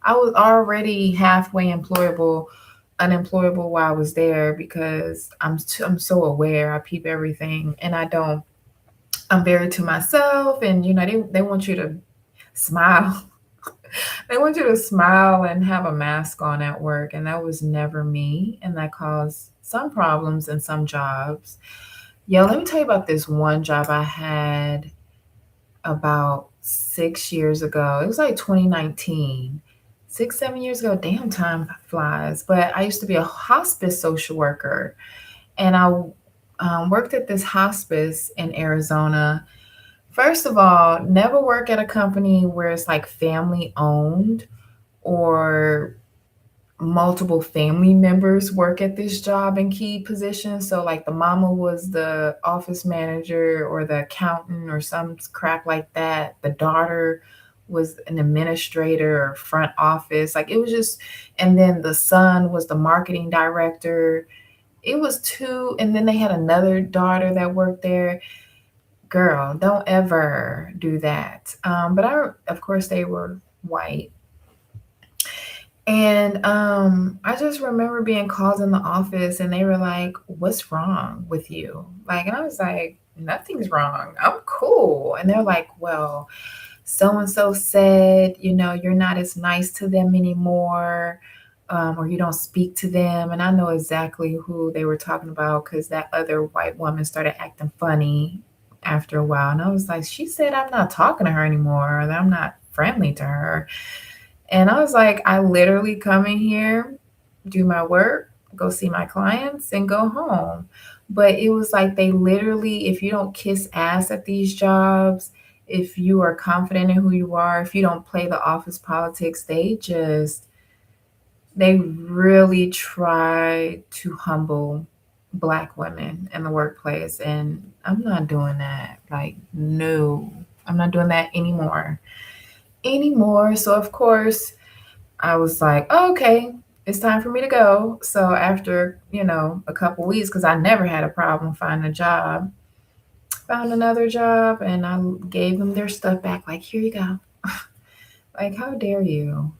I was already halfway unemployable while I was there because I'm so aware. I peep everything and I'm very to myself and they want you to smile. They want you to smile and have a mask on at work and that was never me and that caused some problems in some jobs. Yo, let me tell you about this one job I had about 6 years ago. It was like 2019. 6, 7 years ago. Damn, time flies. But I used to be a hospice social worker, and I worked at this hospice in Arizona. First of all, never work at a company where it's like family owned or multiple family members work at this job in key positions. So like the mama was the office manager or the accountant or some crap like that. The daughter was an administrator or front office. Like it was just, and then the son was the marketing director. It was two, and then they had another daughter that worked there. Girl, don't ever do that. But of course, they were white. And I just remember being called in the office and they were like, "What's wrong with you?" Like, and I was like, "Nothing's wrong. I'm cool." And they're like, "Well, so and so said, you're not as nice to them anymore, or you don't speak to them." And I know exactly who they were talking about because that other white woman started acting funny after a while. And I was like, "She said I'm not talking to her anymore, or that I'm not friendly to her." And I was like, I literally come in here, do my work, go see my clients, and go home. But it was like they literally, if you don't kiss ass at these jobs, if you are confident in who you are, if you don't play the office politics, they really try to humble Black women in the workplace. And I'm not doing that. Like, no, I'm not doing that anymore. So of course I was like, oh, okay, it's time for me to go. So after, a couple weeks, because I never had a problem finding a job, found another job, and I gave them their stuff back. Like, here you go. Like, how dare you?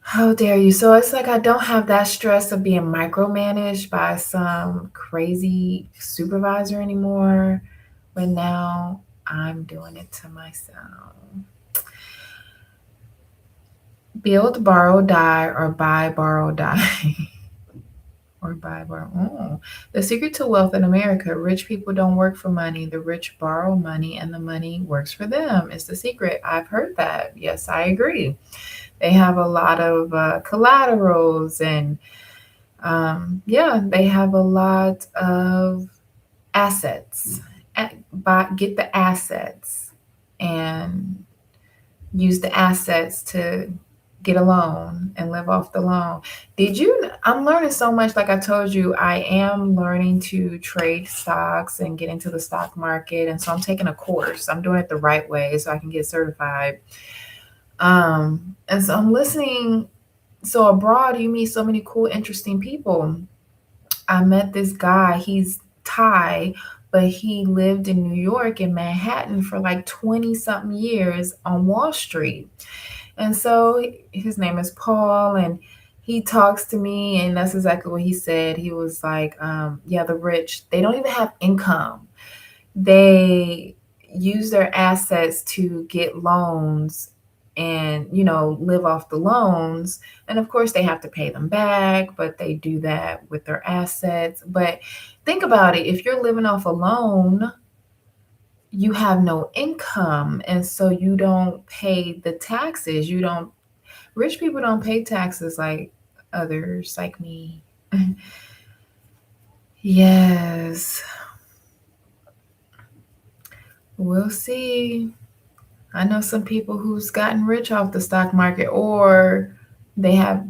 How dare you? So it's like I don't have that stress of being micromanaged by some crazy supervisor anymore. But now I'm doing it to myself. Build, borrow, die, or buy, borrow, die. Or buy, borrow. Oh. The secret to wealth in America: rich people don't work for money. The rich borrow money and the money works for them. Is the secret. I've heard that. Yes, I agree. They have a lot of collaterals, and yeah, they have a lot of assets. Get the assets and use the assets to get a loan and live off the loan. I'm learning so much. Like I told you, I am learning to trade stocks and get into the stock market. And so I'm taking a course. I'm doing it the right way so I can get certified. And so I'm listening. So abroad, you meet so many cool, interesting people. I met this guy, he's Thai, but he lived in New York in Manhattan for like 20 something years on Wall Street. And so his name is Paul, and he talks to me, and that's exactly what he said. He was like, yeah, the rich, they don't even have income. They use their assets to get loans and, live off the loans. And of course, they have to pay them back, but they do that with their assets. But think about it, if you're living off a loan, you have no income. And so you don't pay the taxes. Rich people don't pay taxes like others, like me. Yes, we'll see. I know some people who's gotten rich off the stock market, or they have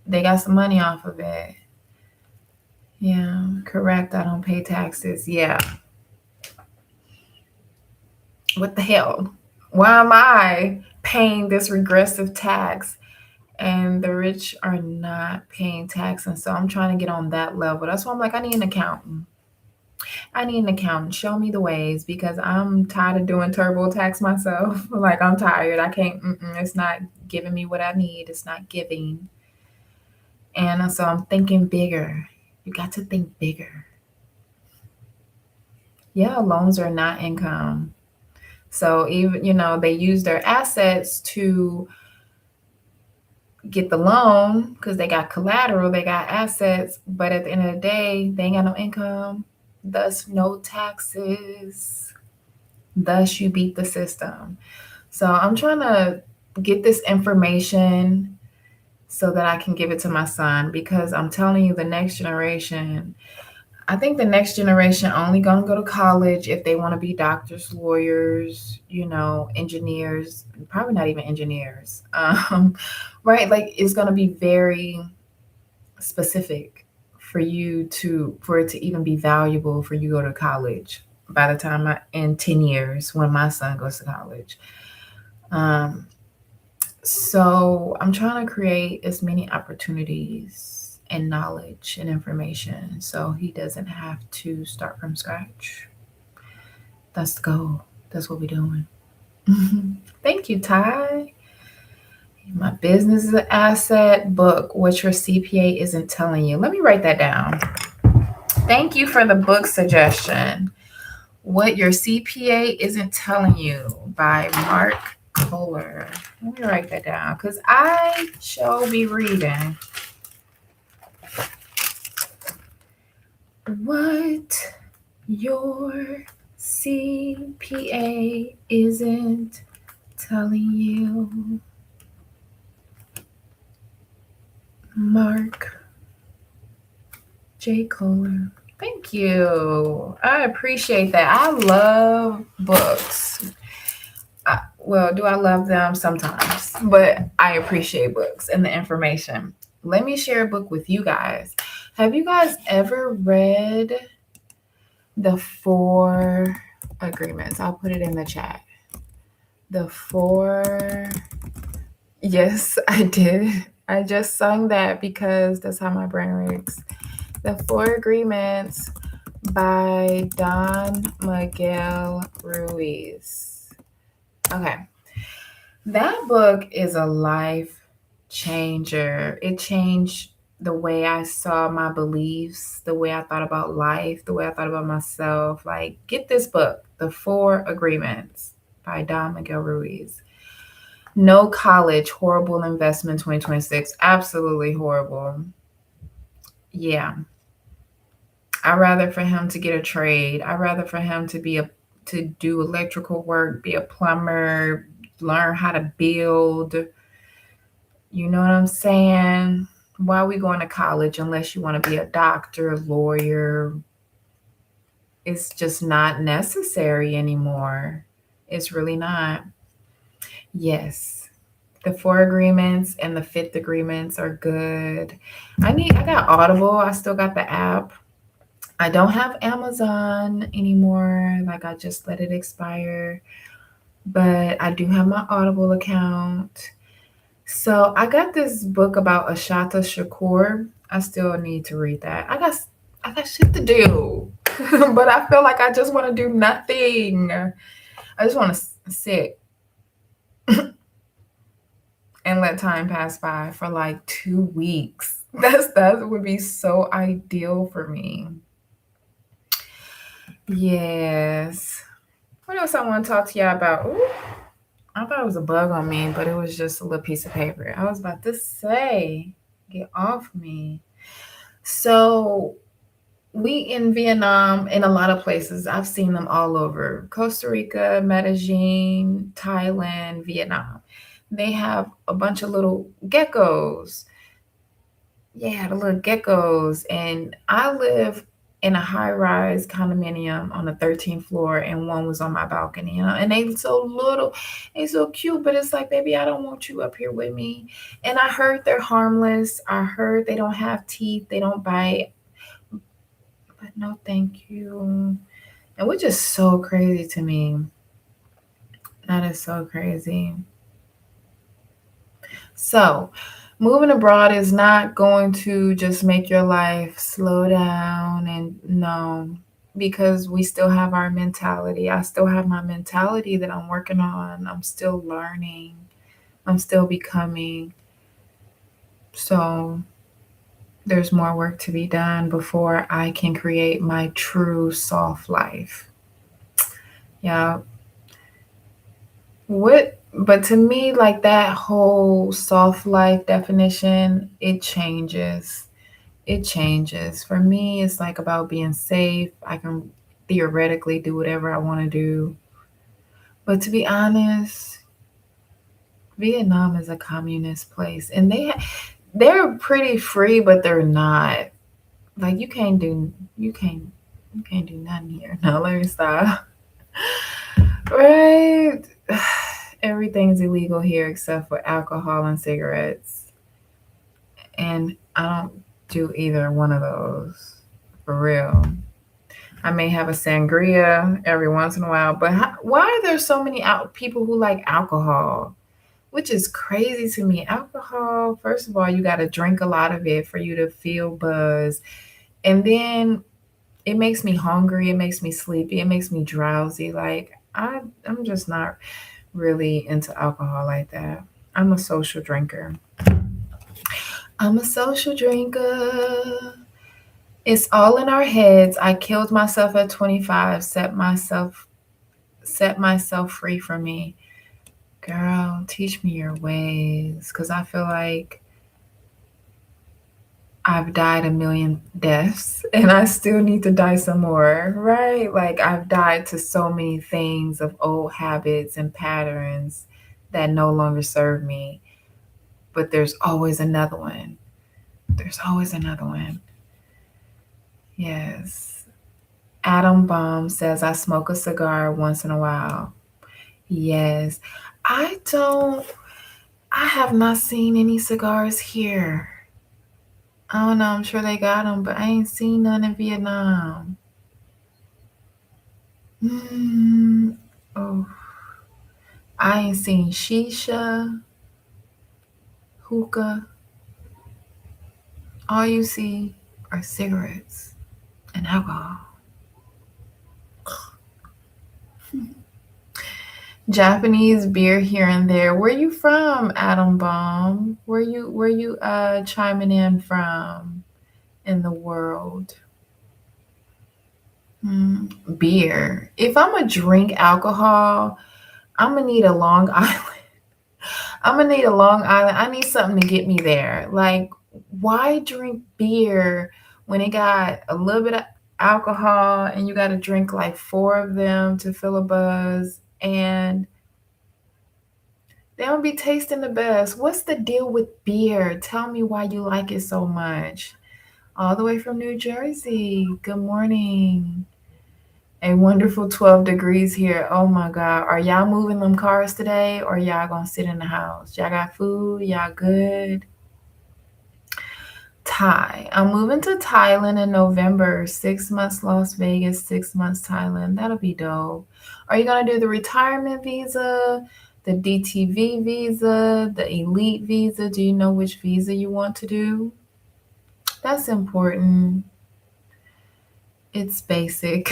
they got some money off of it. Yeah, correct. I don't pay taxes. Yeah. What the hell? Why am I paying this regressive tax and the rich are not paying tax? And so I'm trying to get on that level. That's why I'm like, I need an accountant. I need an accountant. Show me the ways, because I'm tired of doing TurboTax myself. Like, I'm tired. I can't, it's not giving me what I need. It's not giving. And so I'm thinking bigger. You got to think bigger. Yeah, loans are not income. So even, they use their assets to get the loan because they got collateral, they got assets, but at the end of the day, they ain't got no income, thus no taxes. Thus, you beat the system. So I'm trying to get this information so that I can give it to my son, because I'm telling you, the next generation, I think the next generation only gonna go to college if they want to be doctors, lawyers, engineers, probably not even engineers. Right? Like, it's gonna be very specific for it to even be valuable for you to go to college by the time in 10 years when my son goes to college. So I'm trying to create as many opportunities and knowledge and information so he doesn't have to start from scratch. That's the goal. That's what we're doing. Thank you, Ty. My business is an asset. Book what your CPA isn't telling you. Let me write that down. Thank you for the book suggestion. What Your CPA Isn't Telling You by Mark Kohler. Let me write that down because I shall be reading. What your CPA isn't telling you. Mark J. Kohler. Thank you. I appreciate that. I love books. Well, do I love them? Sometimes, but I appreciate books and the information. Let me share a book with you guys. Have you guys ever read The Four Agreements? I'll put it in the chat. The Four. Yes, I did. I just sung that because that's how my brain works. The Four Agreements by Don Miguel Ruiz. Okay. That book is a life changer. It changed the way I saw my beliefs, the way I thought about life, the way I thought about myself. Like, get this book, The Four Agreements by Don Miguel Ruiz. No college, horrible investment 2026. Absolutely horrible. Yeah. I'd rather for him to get a trade. I'd rather for him to do electrical work, be a plumber, learn how to build. You know what I'm saying? Why are we going to college unless you want to be a doctor, lawyer? It's just not necessary anymore. It's really not. Yes. The Four Agreements and the Fifth Agreements are good. I got Audible. I still got the app. I don't have Amazon anymore. Like, I just let it expire. But I do have my Audible account. So I got this book about Ashata Shakur. I still need to read that. I got shit to do. But I feel like I just want to do nothing. I just want to sit and let time pass by for like 2 weeks. That would be so ideal for me. Yes. What else I want to talk to y'all about? Ooh, I thought it was a bug on me, but it was just a little piece of paper. I was about to say, get off me. So we in Vietnam, in a lot of places, I've seen them all over. Costa Rica, Medellin, Thailand, Vietnam. They have a bunch of little geckos. Yeah, the little geckos. And I live in a high-rise condominium on the 13th floor, and one was on my balcony. And they so little, they so cute, but it's like, baby, I don't want you up here with me. And I heard they're harmless. I heard they don't have teeth, they don't bite. But no, thank you. And which is so crazy to me. That is so crazy. So, moving abroad is not going to just make your life slow down and no, because we still have our mentality. I still have my mentality that I'm working on. I'm still learning. I'm still becoming. So, there's more work to be done before I can create my true soft life. Yeah. But to me, like, that whole soft life definition, it changes. It changes. For me, it's like about being safe. I can theoretically do whatever I want to do. But to be honest, Vietnam is a communist place, and they're pretty free, but they're not. Like, you can't do nothing here. No, let me stop. Right? Everything's illegal here except for alcohol and cigarettes. And I don't do either one of those. For real. I may have a sangria every once in a while, but why are there so many people who like alcohol? Which is crazy to me. Alcohol, first of all, you got to drink a lot of it for you to feel buzz. And then it makes me hungry, it makes me sleepy, it makes me drowsy. Like, I'm just not really into alcohol like that. I'm a social drinker. I'm a social drinker. It's all in our heads. I killed myself at 25, set myself free from me. Girl, teach me your ways, cuz I feel like I've died a million deaths and I still need to die some more, right? Like, I've died to so many things of old habits and patterns that no longer serve me. But there's always another one. There's always another one. Yes. Adam Bomb says I smoke a cigar once in a while. Yes. I don't I have not seen any cigars here. I don't know, I'm sure they got them, but I ain't seen none in Vietnam. Mm, oh, I ain't seen shisha, hookah. All you see are cigarettes and alcohol. Japanese beer here and there. Where you from, Adam Bomb? Where you chiming in from in the world? Beer. If I'm gonna drink alcohol, I'm gonna need a Long Island. I'm gonna need a Long Island. I need something to get me there. Like, why drink beer when it got a little bit of alcohol and you got to drink like four of them to fill a buzz, and they don't be tasting the best. What's the deal with beer? Tell me why you like it so much. All the way from New Jersey. Good morning. A wonderful 12 degrees here. Oh my God. Are y'all moving them cars today or y'all gonna sit in the house? Y'all got food? Y'all good? Thai. I'm moving to Thailand in November. 6 months Las Vegas, 6 months Thailand. That'll be dope. Are you gonna do the retirement visa, the DTV visa, the elite visa? Do you know which visa you want to do? That's important. It's basic.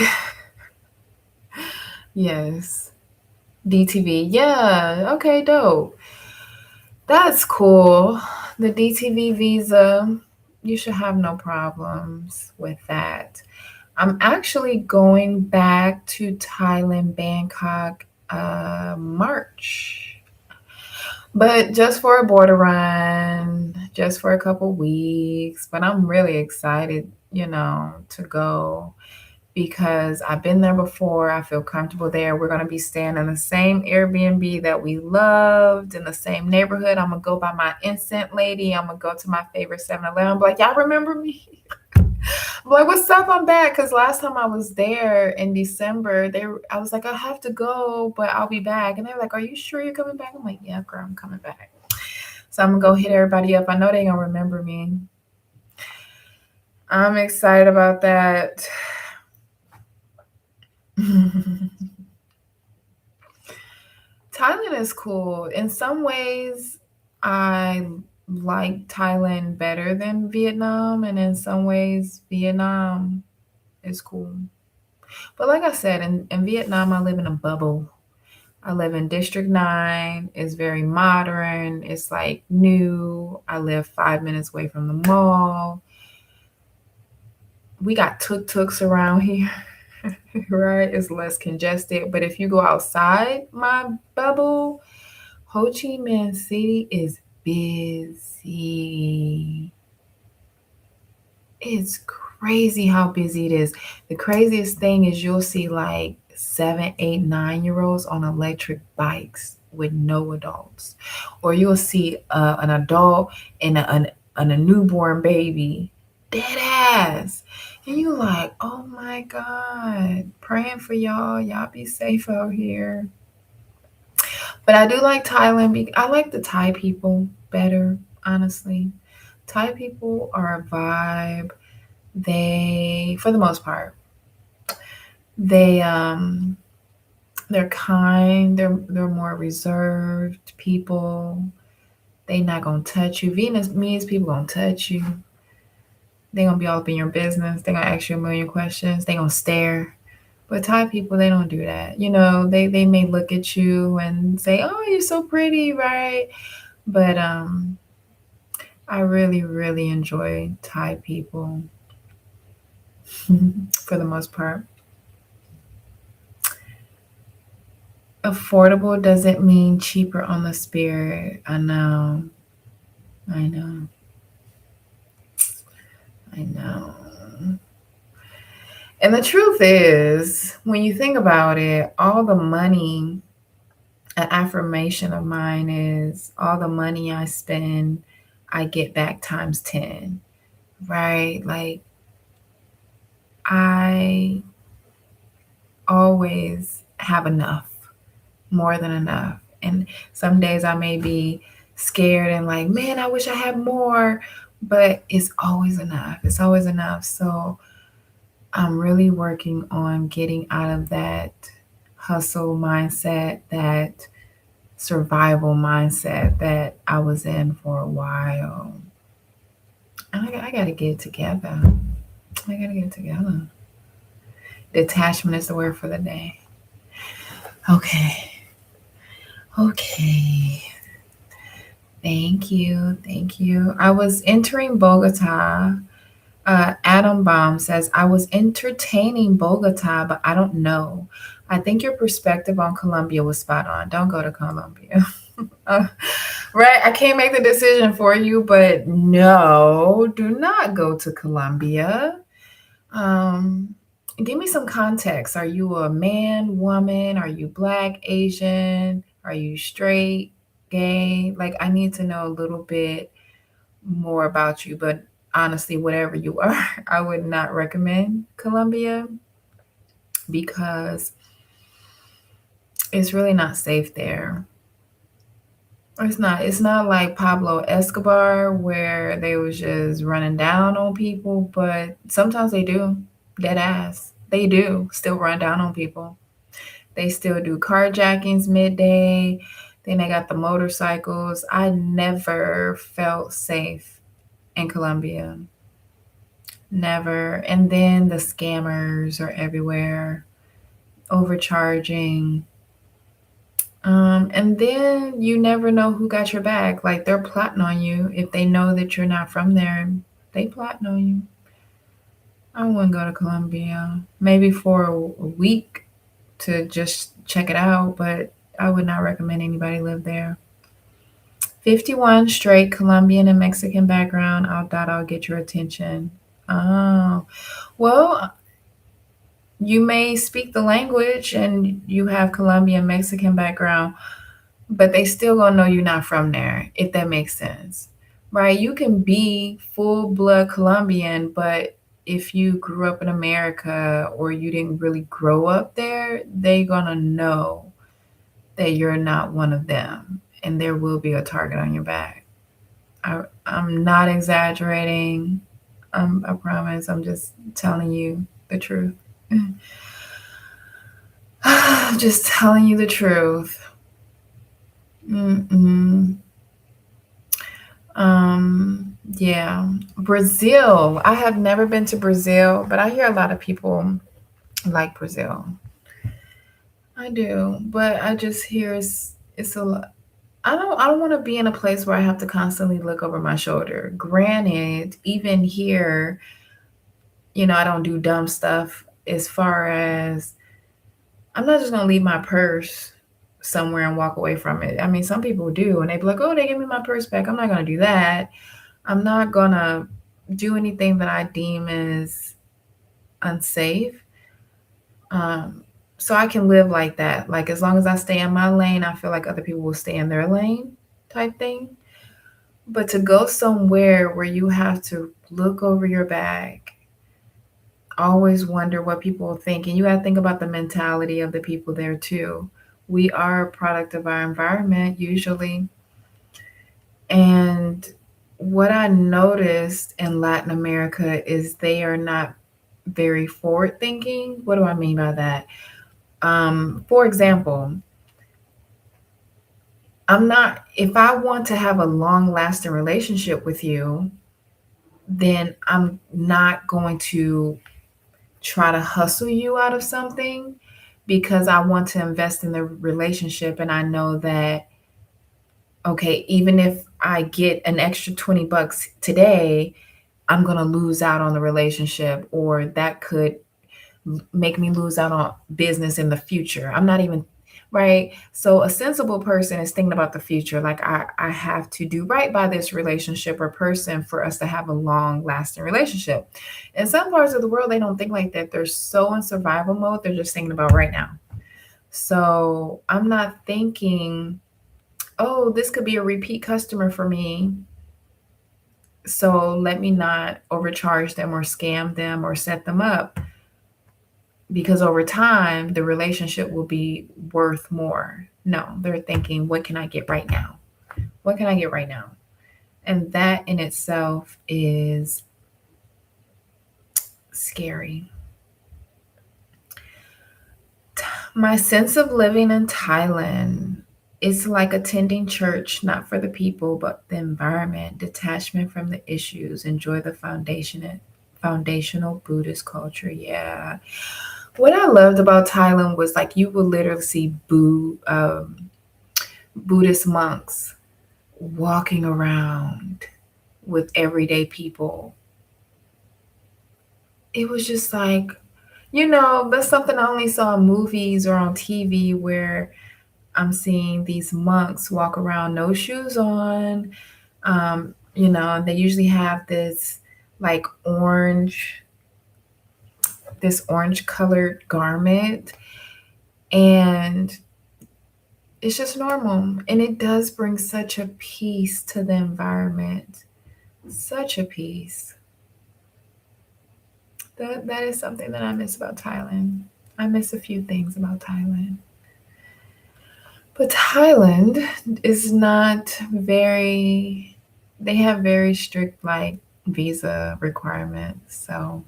Yes. DTV. Yeah. Okay, dope. That's cool. The DTV visa, you should have no problems with that. I'm actually going back to Thailand, Bangkok, March, but just for a border run, just for a couple weeks. But I'm really excited, to go because I've been there before. I feel comfortable there. We're going to be staying in the same Airbnb that we loved in the same neighborhood. I'm going to go by my instant lady. I'm going to go to my favorite 7-Eleven. I'm like, y'all remember me? I'm like, what's up? I'm back. Because last time I was there in December, I was like, I have to go, but I'll be back. And they were like, are you sure you're coming back? I'm like, yeah, girl, I'm coming back. So I'm going to go hit everybody up. I know they going to remember me. I'm excited about that. Thailand is cool. In some ways, I like Thailand better than Vietnam, and in some ways, Vietnam is cool. But like I said, in Vietnam, I live in a bubble. I live in District 9. It's very modern. It's like new. I live 5 minutes away from the mall. We got tuk-tuks around here, right? It's less congested. But if you go outside my bubble, Ho Chi Minh City is busy. It's crazy how busy it is. The craziest thing is you'll see like 7, 8, 9 year olds on electric bikes with no adults, or you'll see an adult and a newborn baby, dead ass, and you like, oh my God, praying for y'all. Y'all be safe out here. But I do like Thailand. I like the Thai people better, honestly. Thai people are a vibe. They, for the most part, they they're kind. They're more reserved people. They not gonna touch you. Vietnamese people gonna touch you. They gonna be all up in your business. They gonna ask you a million questions. They gonna stare. But Thai people, they don't do that. They may look at you and say, "Oh, you're so pretty," right? But I really, really enjoy Thai people for the most part. Affordable doesn't mean cheaper on the spirit. I know. I know. I know. And the truth is, when you think about it, all the money, an affirmation of mine is all the money I spend, I get back times 10, right? Like, I always have enough, more than enough. And some days I may be scared and like, man, I wish I had more, but it's always enough. It's always enough. So I'm really working on getting out of that hustle mindset, that survival mindset that I was in for a while. I got to get it together. I got to get it together. Detachment is the word for the day. Okay. Okay. Thank you. Thank you. I was entering Bogota. Adam Baum says, I was entertaining Bogota, but I don't know. I think your perspective on Colombia was spot on. Don't go to Colombia. Uh, right? I can't make the decision for you, but no, do not go to Colombia. Um, Give me some context. Are you a man, woman? Are you black, Asian? Are you straight, gay? Like, I need to know a little bit more about you, but honestly, whatever you are, I would not recommend Colombia because it's really not safe there. It's not like Pablo Escobar where they was just running down on people, but sometimes they do. Dead ass. They do still run down on people. They still do carjackings midday. Then they got the motorcycles. I never felt safe in Colombia. Never. And then the scammers are everywhere, overcharging. And then you never know who got your back. Like they're plotting on you. If they know that you're not from there, they plotting on you. I wouldn't go to Colombia. Maybe for a week to just check it out, but I would not recommend anybody live there. 51 straight Colombian and Mexican background. I'll get your attention. Oh, well, you may speak the language and you have Colombian Mexican background, but they still gonna know you're not from there, if that makes sense. Right? You can be full blood Colombian, but if you grew up in America or you didn't really grow up there, they gonna know that you're not one of them. And there will be a target on your back. I'm not exaggerating. I promise. I'm just telling you the truth. Just telling you the truth. Mm-mm. Yeah. Brazil. I have never been to Brazil, but I hear a lot of people like Brazil. I do, but I just hear it's a lot. I don't want to be in a place where I have to constantly look over my shoulder. Granted, even here, I don't do dumb stuff as far as I'm not just gonna leave my purse somewhere and walk away from it. I mean, some people do, and they be like, "Oh, they give me my purse back." I'm not gonna do that. I'm not gonna do anything that I deem as unsafe. Um, so I can live like that. Like as long as I stay in my lane, I feel like other people will stay in their lane, type thing. But to go somewhere where you have to look over your back, always wonder what people will think, and you got to think about the mentality of the people there too. We are a product of our environment usually. And what I noticed in Latin America is they are not very forward thinking. What do I mean by that? For example, if I want to have a long lasting relationship with you, then I'm not going to try to hustle you out of something because I want to invest in the relationship and I know that okay, even if I get an extra 20 bucks today, I'm going to lose out on the relationship or that could make me lose out on business in the future. I'm not even right. So a sensible person is thinking about the future. Like I have to do right by this relationship or person for us to have a long lasting relationship. In some parts of the world, they don't think like that. They're so in survival mode. They're just thinking about right now. So I'm not thinking, oh, this could be a repeat customer for me. So let me not overcharge them or scam them or set them up, because over time the relationship will be worth more. No, they're thinking, what can I get right now? What can I get right now? And that in itself is scary. My sense of living in Thailand is like attending church, not for the people, but the environment, detachment from the issues, enjoy the foundational Buddhist culture. Yeah. What I loved about Thailand was like you would literally see Buddhist monks walking around with everyday people. It was just like, that's something I only saw in movies or on TV, where I'm seeing these monks walk around, no shoes on. They usually have like orange, this orange colored garment, and it's just normal. And it does bring such a peace to the environment, such a peace. That is something that I miss about Thailand. I miss a few things about Thailand. But Thailand is not very, they have very strict like visa requirements. So,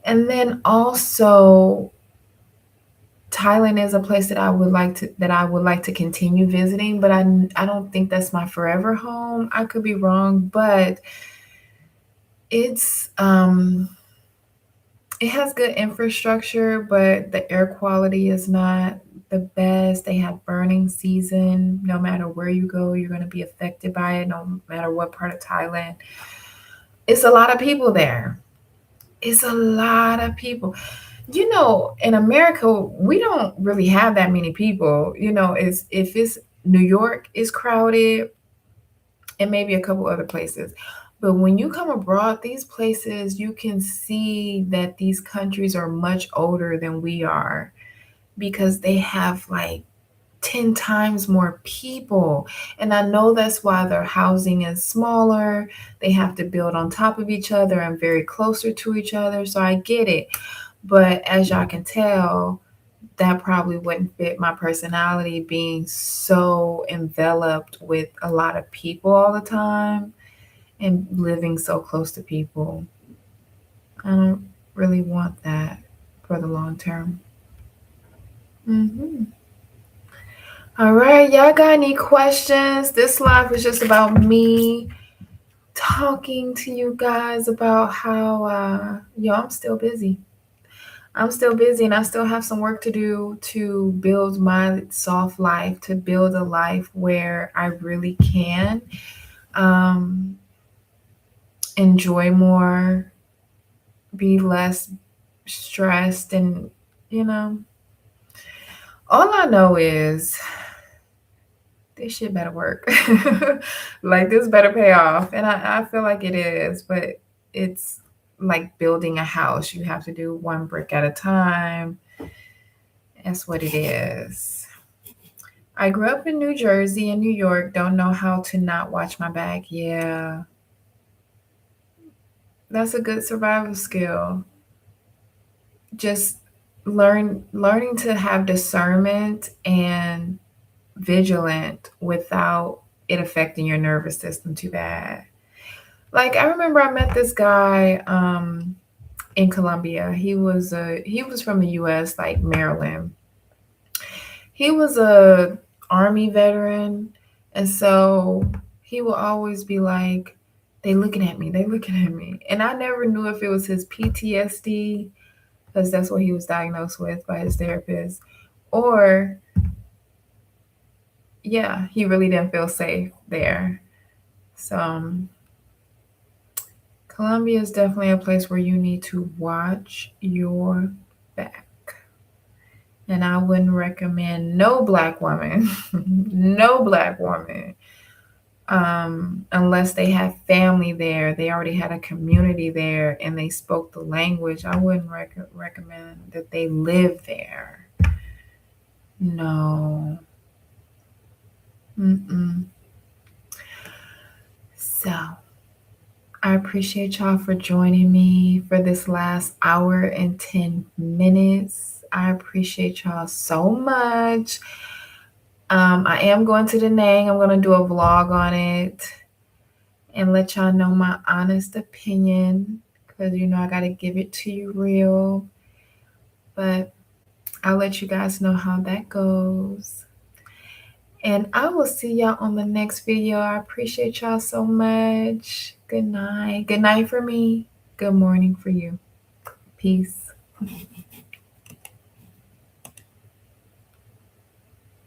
and then also Thailand is a place that I would like to continue visiting, but I don't think that's my forever home. I could be wrong, but it's it has good infrastructure, but the air quality is not the best. They have burning season. No matter where you go, you're going to be affected by it, no matter what part of Thailand. It's a lot of people there. It's a lot of people. In America, we don't really have that many people. If it's New York is crowded, and maybe a couple other places. But when you come abroad, these places, you can see that these countries are much older than we are, because they have like 10 times more people. And I know that's why their housing is smaller. They have to build on top of each other and very closer to each other. So I get it. But as y'all can tell, that probably wouldn't fit my personality, being so enveloped with a lot of people all the time and living so close to people. I don't really want that for the long term. hmm All right, y'all got any questions? This live is just about me talking to you guys about how, I'm still busy. I'm still busy and I still have some work to do to build my soft life, to build a life where I really can um, enjoy more, be less stressed, and, you know, all I know is this shit better work. Like, this better pay off. And I feel like it is, but it's like building a house. You have to do one brick at a time. That's what it is. I grew up in New Jersey and New York. Don't know how to not watch my back. Yeah, that's a good survival skill. Just learning to have discernment and vigilant without it affecting your nervous system too bad. Like, I remember I met this guy in Colombia. He was from the US, like Maryland. He was a army veteran, and so he will always be like, they looking at me, they looking at me. And I never knew if it was his PTSD, because that's what he was diagnosed with by his therapist, or yeah, he really didn't feel safe there. So Colombia is definitely a place where you need to watch your back. And I wouldn't recommend no black woman, no black woman, unless they have family there, they already had a community there, and they spoke the language. I wouldn't recommend that they live there. No. Mm-mm. So I appreciate y'all for joining me for this last hour and 10 minutes. I appreciate y'all so much. I am going to the Nang. I'm going to do a vlog on it and let y'all know my honest opinion because, I got to give it to you real. But I'll let you guys know how that goes. And I will see y'all on the next video. I appreciate y'all so much. Good night. Good night for me. Good morning for you. Peace.